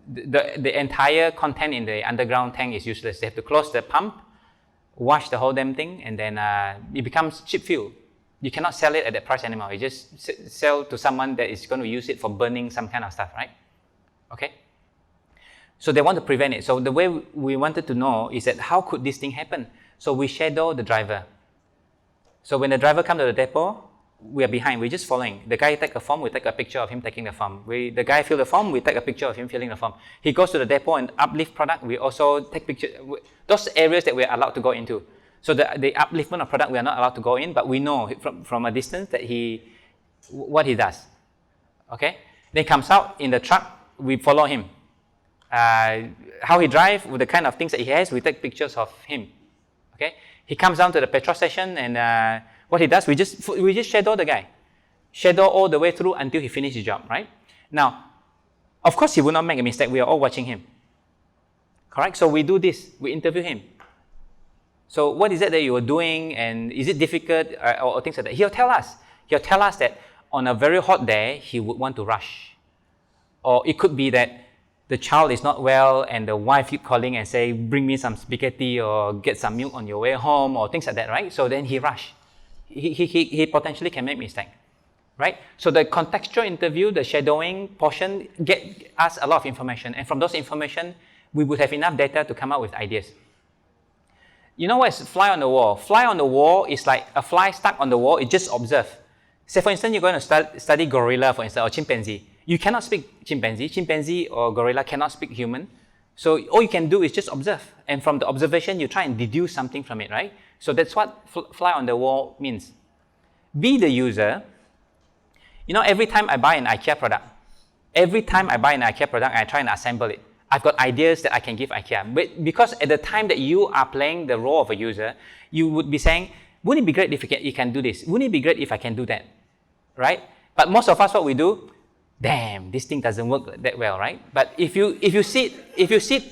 Speaker 1: The entire content in the underground tank is useless. They have to close the pump, wash the whole damn thing, and then it becomes cheap fuel. You cannot sell it at that price anymore. You just sell to someone that is going to use it for burning some kind of stuff, right? Okay? So they want to prevent it. So the way we wanted to know is that how could this thing happen? So we shadow the driver. So when the driver comes to the depot, we are behind. We're just following. The guy take a form, we take a picture of him taking the form. The guy fill the form, we take a picture of him filling the form. He goes to the depot and uplift product. We also take pictures. Those areas that we're allowed to go into. So the upliftment of product we are not allowed to go in, but we know from a distance that what he does. Okay? Then he comes out in the truck, we follow him. How he drives, with the kind of things that he has, we take pictures of him. Okay? He comes down to the petrol station and what he does, we just shadow the guy. Shadow all the way through until he finishes his job, right? Now, of course he will not make a mistake. We are all watching him. Correct? So we do this. We interview him. So what is it that you are doing, and is it difficult or things like that? He'll tell us. He'll tell us that on a very hot day, he would want to rush. Or it could be that the child is not well and the wife keep calling and say, bring me some spaghetti or get some milk on your way home or things like that, right? So then he rush. He potentially can make mistake, right? So the contextual interview, the shadowing portion get us a lot of information, and from those information, we would have enough data to come up with ideas. You know what is fly on the wall? Fly on the wall is like a fly stuck on the wall, it just observe. Say for instance, you're going to study gorilla, for instance, or chimpanzee. You cannot speak chimpanzee. Chimpanzee or gorilla cannot speak human. So all you can do is just observe. And from the observation, you try and deduce something from it, right? So that's what fly on the wall means. Be the user. You know, every time I buy an IKEA product, I try and assemble it. I've got ideas that I can give IKEA. But because at the time that you are playing the role of a user, you would be saying, wouldn't it be great if you can do this? Wouldn't it be great if I can do that? Right? But most of us, what we do, damn, this thing doesn't work that well, right? But if you sit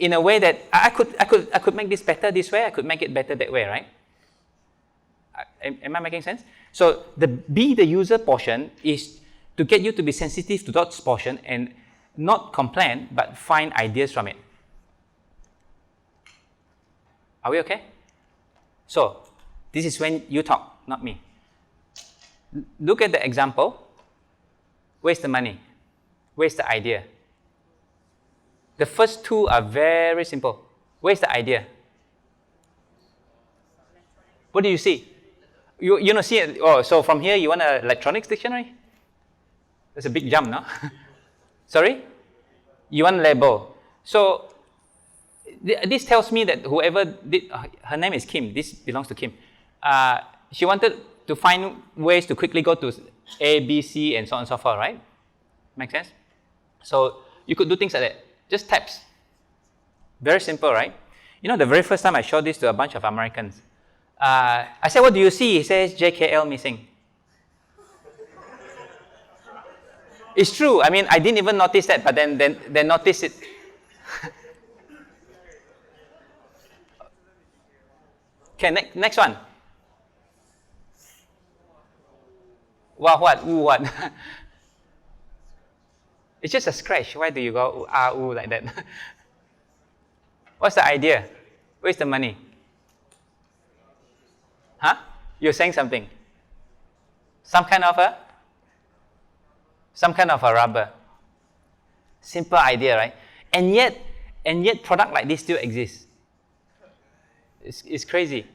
Speaker 1: in a way that I could make this better this way, I could make it better that way, right? Am I making sense? So the be the user portion is to get you to be sensitive to that portion and not complain, but find ideas from it. Are we okay? So this is when you talk, not me. Look at the example. Where's the money? Where's the idea? The first two are very simple. Where's the idea? What do you see? You don't see it. Oh, so from here you want an electronics dictionary? That's a big jump, no? Sorry? You want label. So this tells me that whoever did, her name is Kim. This belongs to Kim. She wanted to find ways to quickly go to A, B, C, and so on and so forth, right? Make sense? So you could do things like that. Just taps. Very simple, right? You know, the very first time I showed this to a bunch of Americans, I said, what do you see? He says, JKL missing. It's true. I mean, I didn't even notice that, but then notice it. Okay, next one. Wow, what? Ooh, what? It's just a scratch. Why do you go ooh like that? What's the idea? Where's the money? Huh? You're saying something. Some kind of a rubber. Simple idea, right? And yet product like this still exists. It's crazy.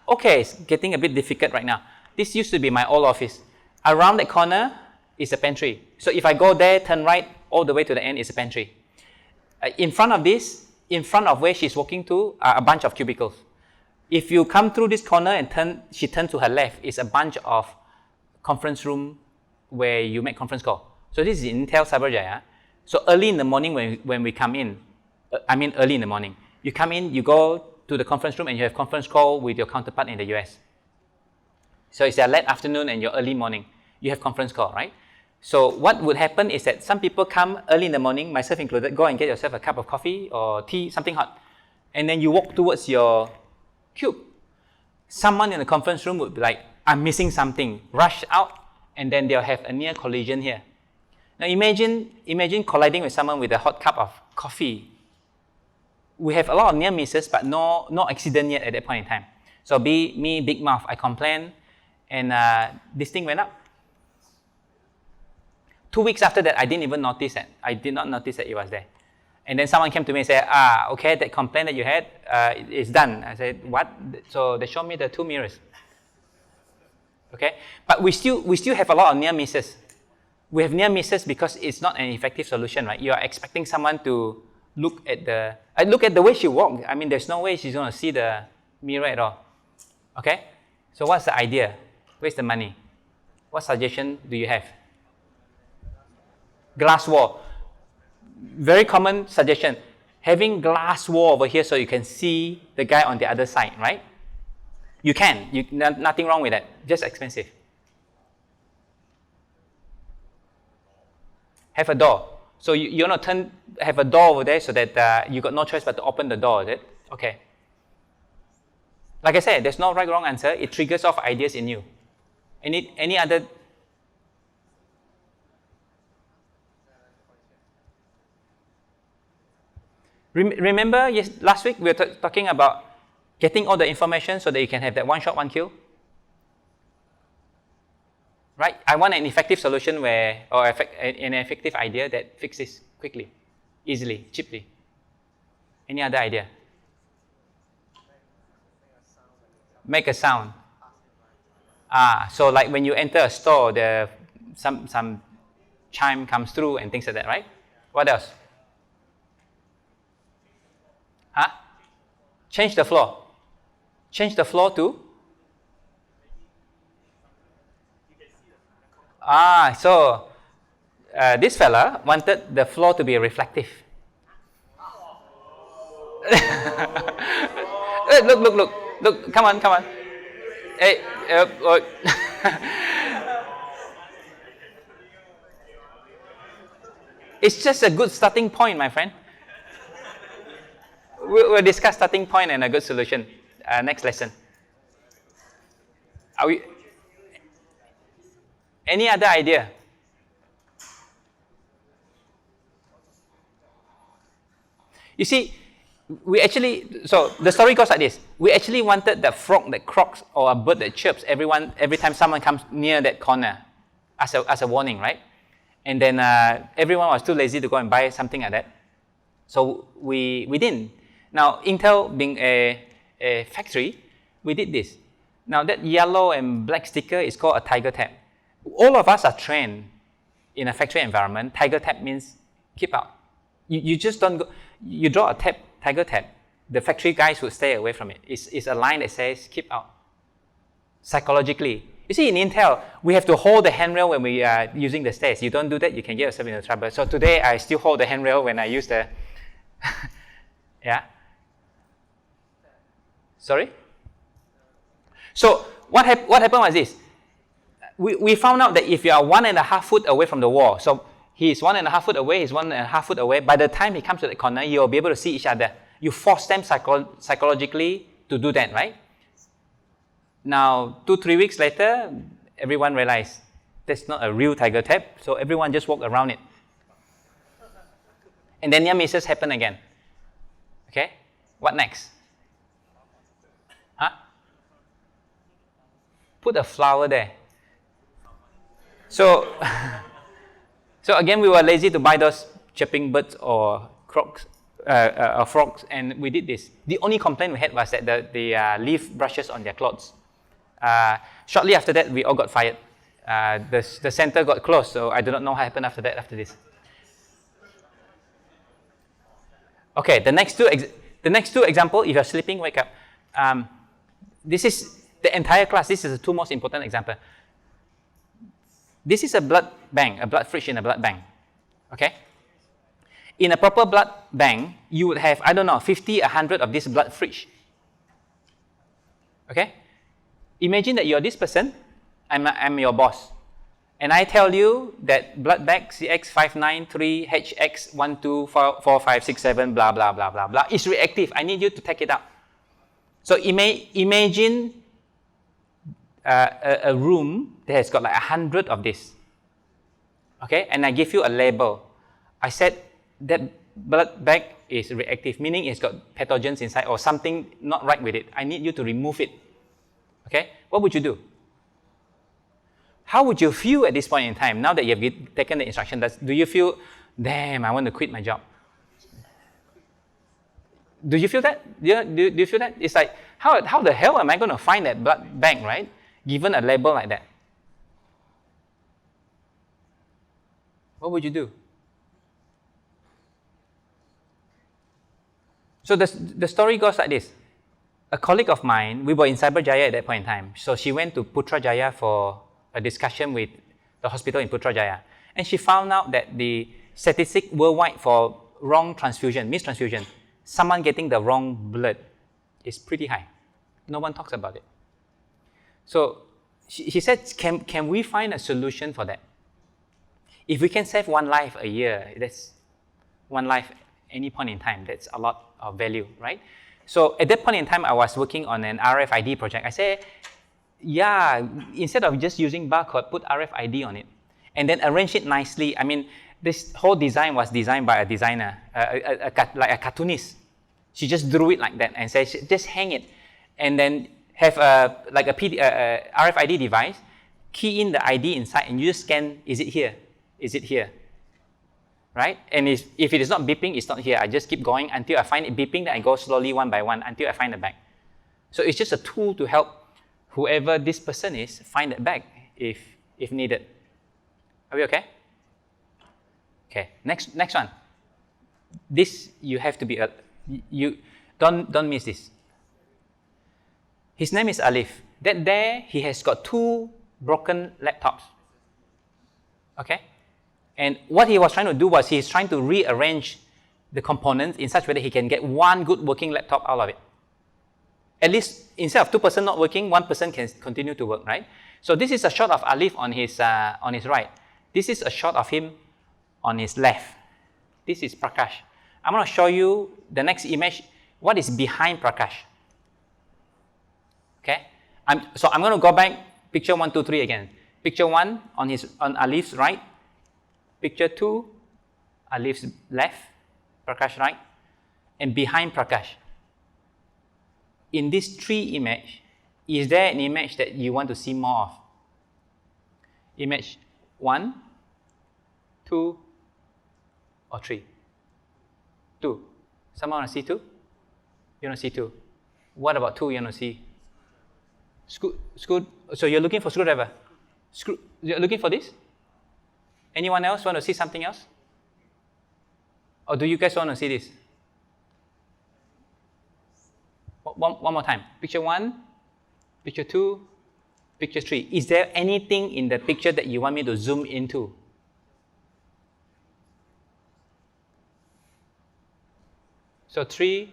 Speaker 1: Okay, it's getting a bit difficult right now. This used to be my old office. Around that corner is a pantry. So if I go there, turn right, all the way to the end is a pantry. In front of this, in front of where she's walking to, are a bunch of cubicles. If you come through this corner and she turns to her left, is a bunch of conference room where you make conference call. So this is Intel Cyberjaya. So early in the morning when we come in, early in the morning, you come in, you go to the conference room and you have conference call with your counterpart in the US. So it's a late afternoon and your early morning, you have conference call, right? So what would happen is that some people come early in the morning, myself included, go and get yourself a cup of coffee or tea, something hot. And then you walk towards your cube. Someone in the conference room would be like, I'm missing something, rush out, and then they'll have a near collision here. Now imagine colliding with someone with a hot cup of coffee. We have a lot of near misses, but no accident yet at that point in time. So me, big mouth, I complained, and this thing went up. 2 weeks after that, I didn't even notice that. I did not notice that it was there. And then someone came to me and said, okay, that complaint that you had is done. I said, what? So they showed me the 2 mirrors. Okay, but we still have a lot of near misses. We have near misses because it's not an effective solution, right? You are expecting someone to look at the way she walked. I mean, there's no way she's going to see the mirror at all. Okay, so what's the idea? Where's the money? What suggestion do you have? Glass wall. Very common suggestion. Having glass wall over here so you can see the guy on the other side, right? You can. Nothing wrong with that. Just expensive. Have a door. So you want to have a door over there so that you got no choice but to open the door, is it? Okay. Like I said, there's no right or wrong answer. It triggers off ideas in you. Any other? Remember last week we were talking about getting all the information so that you can have that one shot, one kill? Right? I want an effective solution an effective idea that fixes quickly, easily, cheaply. Any other idea? Make a sound. So like when you enter a store, some chime comes through and things like that, right? What else? Huh? Change the floor. Change the floor to? So this fella wanted the floor to be reflective. Look, come on. Hey, it's just a good starting point, my friend. we'll discuss starting point and a good solution. Next lesson. Are we? Any other idea? You see, so the story goes like this. We actually wanted the frog that croaks or a bird that chirps every time someone comes near that corner as a warning, right? And then everyone was too lazy to go and buy something like that. So we didn't. Now, Intel being a factory, we did this. Now, that yellow and black sticker is called a tiger tab. All of us are trained in a factory environment. Tiger tab means keep out. You just don't go. You draw a tiger tab. The factory guys would stay away from it. It's a line that says keep out. Psychologically. You see, in Intel, we have to hold the handrail when we are using the stairs. You don't do that, you can get yourself into trouble. So today, I still hold the handrail when I use the... Yeah? Sorry? So what happened was this. We found out that if you are 1.5 foot away from the wall, so he's 1.5 foot away, he's 1.5 foot away, by the time he comes to the corner, you'll be able to see each other. You force them psychologically to do that, right? Now, 2-3 weeks later, everyone realized that's not a real tiger tab, so everyone just walked around it. And then near misses happen again. Okay? What next? Huh? Put a flower there. So again, we were lazy to buy those chirping birds or croaks, or frogs, and we did this. The only complaint we had was that the leaf brushes on their clothes. Shortly after that, we all got fired. The center got closed, so I do not know what happened after this. Okay, the next two examples, if you're sleeping, wake up. This is the entire class. This is the two most important example. This is a blood bank, a blood fridge in a blood bank. Okay? In a proper blood bank, you would have, 50, 100 of this blood fridge. Okay? Imagine that you're this person, I'm your boss. And I tell you that blood bag CX593HX124567 blah blah blah blah blah is reactive. I need you to take it out. So imagine a room that has got like 100 of this. Okay, and I give you a label. I said that blood bag is reactive, meaning it's got pathogens inside or something not right with it. I need you to remove it. Okay, what would you do? How would you feel at this point in time, now that you have taken the instruction? Do you feel, damn, I want to quit my job? Do you feel that? Do you feel that? It's like, how the hell am I going to find that blood bank, right? Given a label like that. What would you do? So the story goes like this. A colleague of mine, we were in Cyberjaya at that point in time. So she went to Putrajaya for a discussion with the hospital in Putrajaya. And she found out that the statistic worldwide for wrong transfusion, mistransfusion, someone getting the wrong blood is pretty high. No one talks about it. So she said, can we find a solution for that? If we can save one life a year, that's one life any point in time, that's a lot of value, right? So at that point in time, I was working on an RFID project. I said, yeah, instead of just using barcode, put RFID on it. And then arrange it nicely. I mean, this whole design was designed by a designer, like a cartoonist. She just drew it like that and said, just hang it. And then have a RFID device, key in the ID inside, and you just scan, is it here? Is it here? Right? And if it is not beeping, it's not here. I just keep going until I find it beeping, then I go slowly one by one until I find the bag. So it's just a tool to help whoever this person is find that bag if needed. Are we okay? Okay, next one. This you have to be, don't miss this. His name is Alif. He has got 2 broken laptops. Okay? And what he was trying to do was he's trying to rearrange the components in such a way that he can get one good working laptop out of it. At least instead of 2 person not working, 1 person can continue to work, right? So this is a shot of Alif on his right. This is a shot of him on his left. This is Prakash. I'm going to show you the next image. what is behind Prakash? Okay, so I'm going to go back, picture 1, 2, 3 again. Picture 1 on Alif's right, picture 2, Alif's left, Prakash right, and behind Prakash. In this 3 image, is there an image that you want to see more of? Image 1, 2, or 3? 2. Someone want to see 2? You want to see 2? What about 2 you want to see? So you're looking for screwdriver? You're looking for this? Anyone else want to see something else? Or do you guys want to see this? One more time. Picture 1, picture 2, picture 3. Is there anything in the picture that you want me to zoom into? So 3,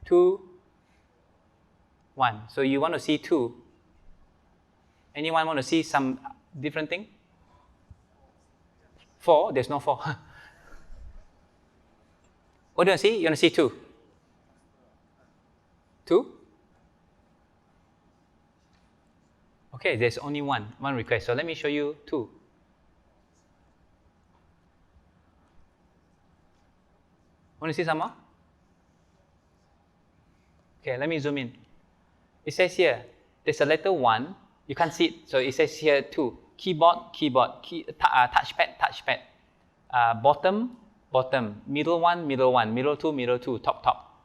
Speaker 1: 2, 1. So you want to see 2. Anyone want to see some different thing? 4? There's no 4. What do you want to see? You want to see 2? 2? Okay, there's only one request. So let me show you 2. Want to see some more? Okay, let me zoom in. It says here, there's a letter 1. You can't see it, so it says here 2. Keyboard, touchpad. Bottom. Middle 1, middle 2, top.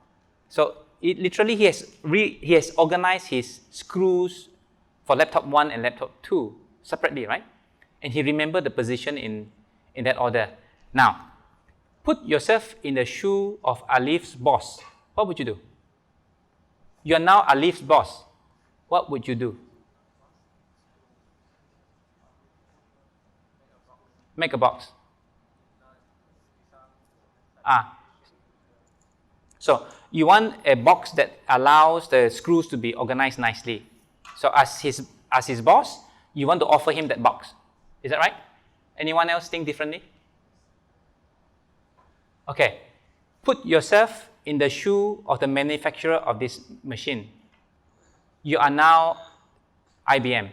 Speaker 1: So it literally he has organized his screws for laptop 1 and laptop 2 separately, right? And he remembered the position in that order. Now, put yourself in the shoe of Alif's boss. What would you do? You are now Alif's boss. What would you do? Make a box. So you want a box that allows the screws to be organized nicely. So as his boss, you want to offer him that box. Is that right? Anyone else think differently? Okay. Put yourself in the shoe of the manufacturer of this machine. You are now IBM.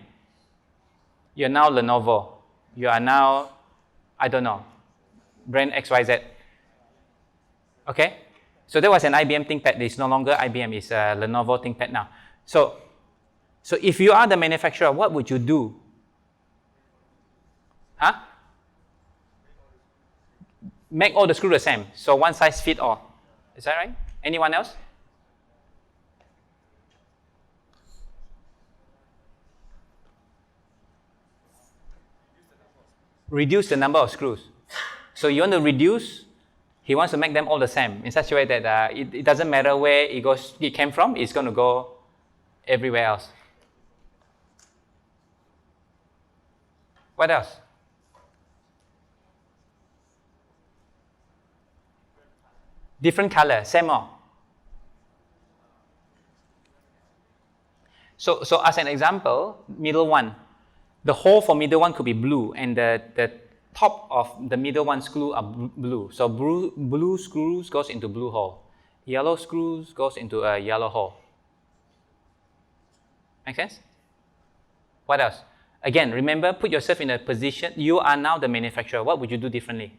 Speaker 1: You are now Lenovo. You are now, I don't know, brand XYZ. Okay? So that was an IBM ThinkPad. It's no longer IBM. It's a Lenovo ThinkPad now. So if you are the manufacturer, what would you do? Make all the screws the same. So one size fit all. Is that right? Anyone else? Reduce the number of screws. So you want to reduce, he wants to make them all the same in such a way that it doesn't matter where it came from, it's going to go everywhere else. What else? Different color, same or? So as an example, middle one, the hole for middle one could be blue, and the top of the middle one screw are blue. So blue screws goes into blue hole. Yellow screws goes into a yellow hole. Make sense? What else? Again, remember, put yourself in a position, you are now the manufacturer. What would you do differently?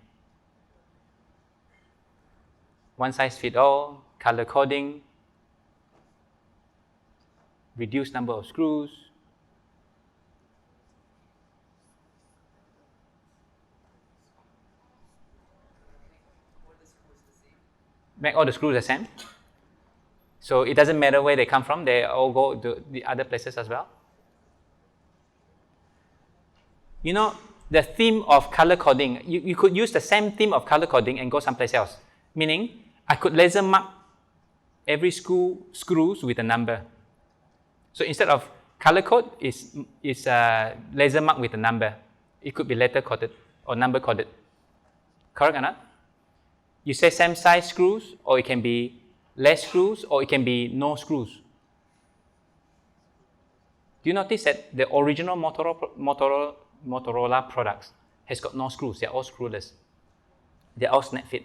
Speaker 1: One size fit all, color coding, reduce number of screws. Make all the screws the same. So it doesn't matter where they come from, they all go to the other places as well. You know, the theme of color coding, you could use the same theme of color coding and go someplace else. Meaning, I could laser mark every screws with a number. So instead of color code, is laser mark with a number. It could be letter coded or number coded. Correct or not? You say same size screws, or it can be less screws, or it can be no screws. Do you notice that the original Motorola products has got no screws? They're all screwless. They're all snap fit.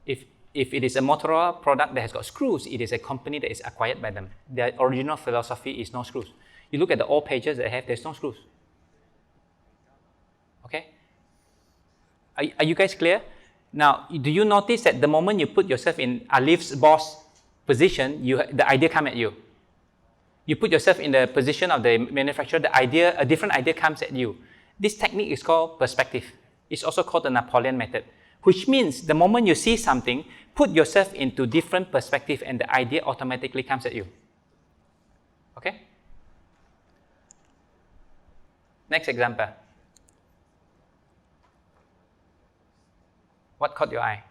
Speaker 1: If if it is a Motorola product that has got screws, it is a company that is acquired by them. Their original philosophy is no screws. You look at the old pages they have, there's no screws. Okay? Are you guys clear? Now, do you notice that the moment you put yourself in Alif's boss position, the idea comes at you. You put yourself in the position of the manufacturer, a different idea comes at you. This technique is called perspective. It's also called the Napoleon method, which means the moment you see something, put yourself into different perspective and the idea automatically comes at you. Okay? Next example. What caught your eye?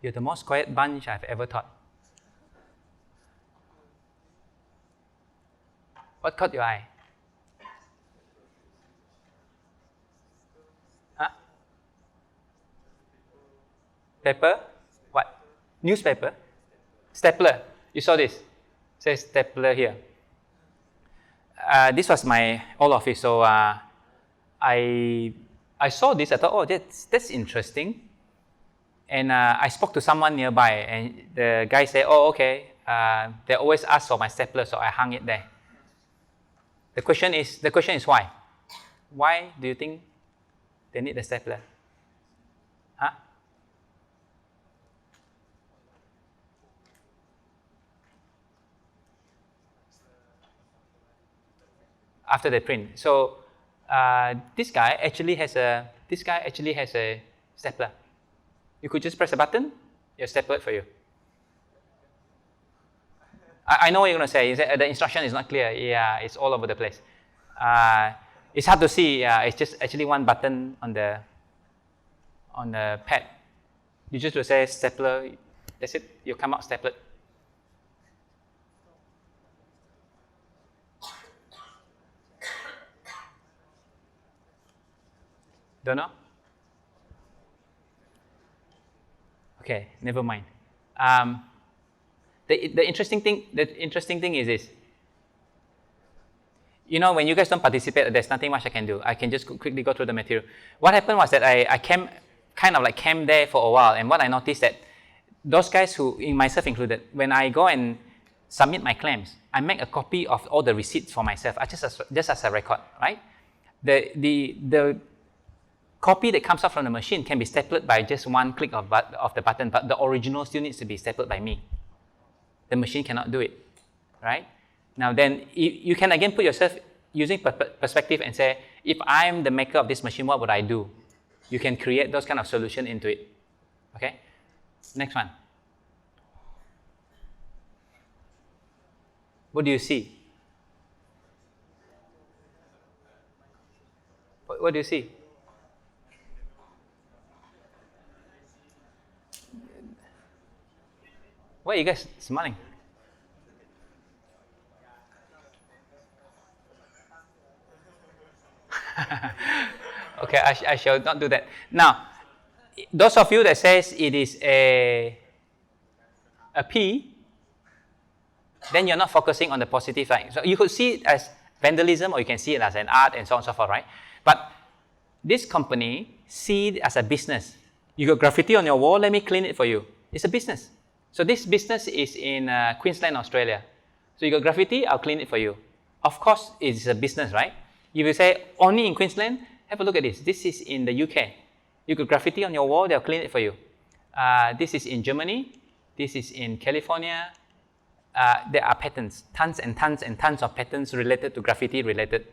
Speaker 1: You're the most quiet bunch I've ever taught. What caught your eye? Huh? Paper? What? Newspaper? Stapler. You saw this? It says stapler here. This was my old office, so I saw this. I thought, oh, that's interesting. And I spoke to someone nearby, and the guy said, oh, okay, they always ask for my stapler, so I hung it there. The question is why? Why do you think they need the stapler? Huh? After they print. So this guy actually has a stapler. You could just press a button, you're stapled for you. I know what you're going to say. The instruction is not clear. Yeah, it's all over the place. It's hard to see. Yeah, it's just actually one button on the pad. You just to say stapler. That's it. You come out stapled. Don't know? Okay, never mind. The interesting thing is this. You know, when you guys don't participate, there's nothing much I can do. I can just quickly go through the material. What happened was that I camped there for a while, and what I noticed that those guys who, myself included, when I go and submit my claims, I make a copy of all the receipts for myself, just as a record, right? The copy that comes out from the machine can be stapled by just one click of the button, but the original still needs to be stapled by me. The machine cannot do it, right? Now then, you can again put yourself using perspective and say, if I'm the maker of this machine, what would I do? You can create those kind of solution into it, okay? Next one. What do you see? What do you see? Why are you guys smiling? Okay, I shall not do that. Now, those of you that says it is a P, then you're not focusing on the positive side. So you could see it as vandalism, or you can see it as an art, and so on and so forth, right? But this company see it as a business. You got graffiti on your wall, let me clean it for you. It's a business. So this business is in Queensland, Australia. So you got graffiti, I'll clean it for you. Of course, it's a business, right? You will say, only in Queensland? Have a look at this. This is in the UK. You got graffiti on your wall, they'll clean it for you. This is in Germany. This is in California. There are patents, tons and tons and tons of patents related to graffiti-related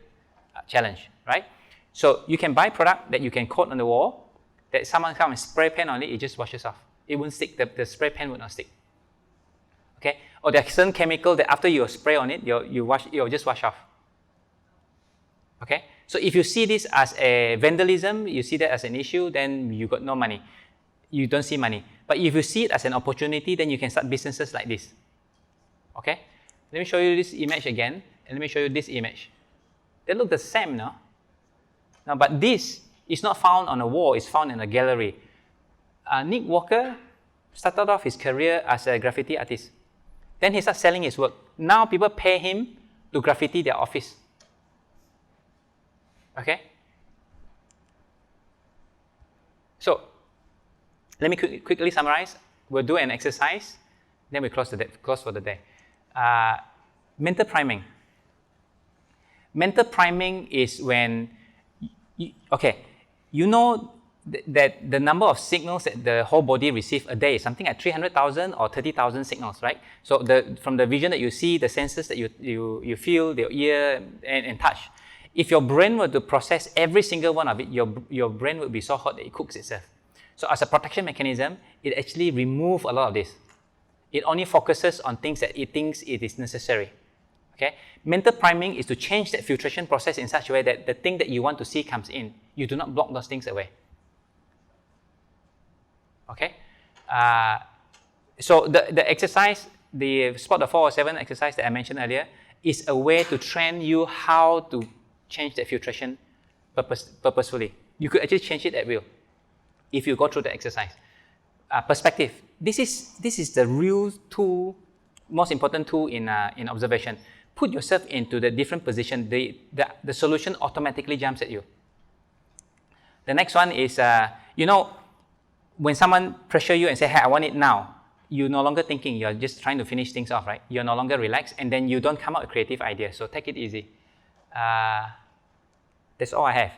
Speaker 1: challenge, right? So you can buy product that you can coat on the wall, that someone comes and spray paint on it, it just washes off. It won't stick, the spray paint would not stick. Okay? Or there's certain chemical that after you spray on it, you'll just wash off. Okay? So if you see this as a vandalism, you see that as an issue, then you got no money. You don't see money. But if you see it as an opportunity, then you can start businesses like this. Okay? Let me show you this image again, and let me show you this image. They look the same, no? Now, but this is not found on a wall, it's found in a gallery. Nick Walker started off his career as a graffiti artist. Then he started selling his work. Now people pay him to graffiti their office. Okay? So, let me quickly summarize. We'll do an exercise, then we close for the day. Mental priming. Mental priming is when, you know that the number of signals that the whole body receives a day is something like 300,000 or 30,000 signals, right? So from the vision that you see, the senses that you feel, the ear and touch. If your brain were to process every single one of it, your brain would be so hot that it cooks itself. So as a protection mechanism, it actually removes a lot of this. It only focuses on things that it thinks it is necessary. Okay? Mental priming is to change that filtration process in such a way that the thing that you want to see comes in. You do not block those things away. Okay? So the exercise, the Spot the 407 exercise that I mentioned earlier, is a way to train you how to change that filtration purposefully. You could actually change it at will if you go through the exercise. Perspective. This is the real tool, most important tool in observation. Put yourself into the different position. The solution automatically jumps at you. The next one is, when someone pressure you and say, hey, I want it now, you're no longer thinking, you're just trying to finish things off, right? You're no longer relaxed, and then you don't come up with creative ideas. So take it easy. That's all I have.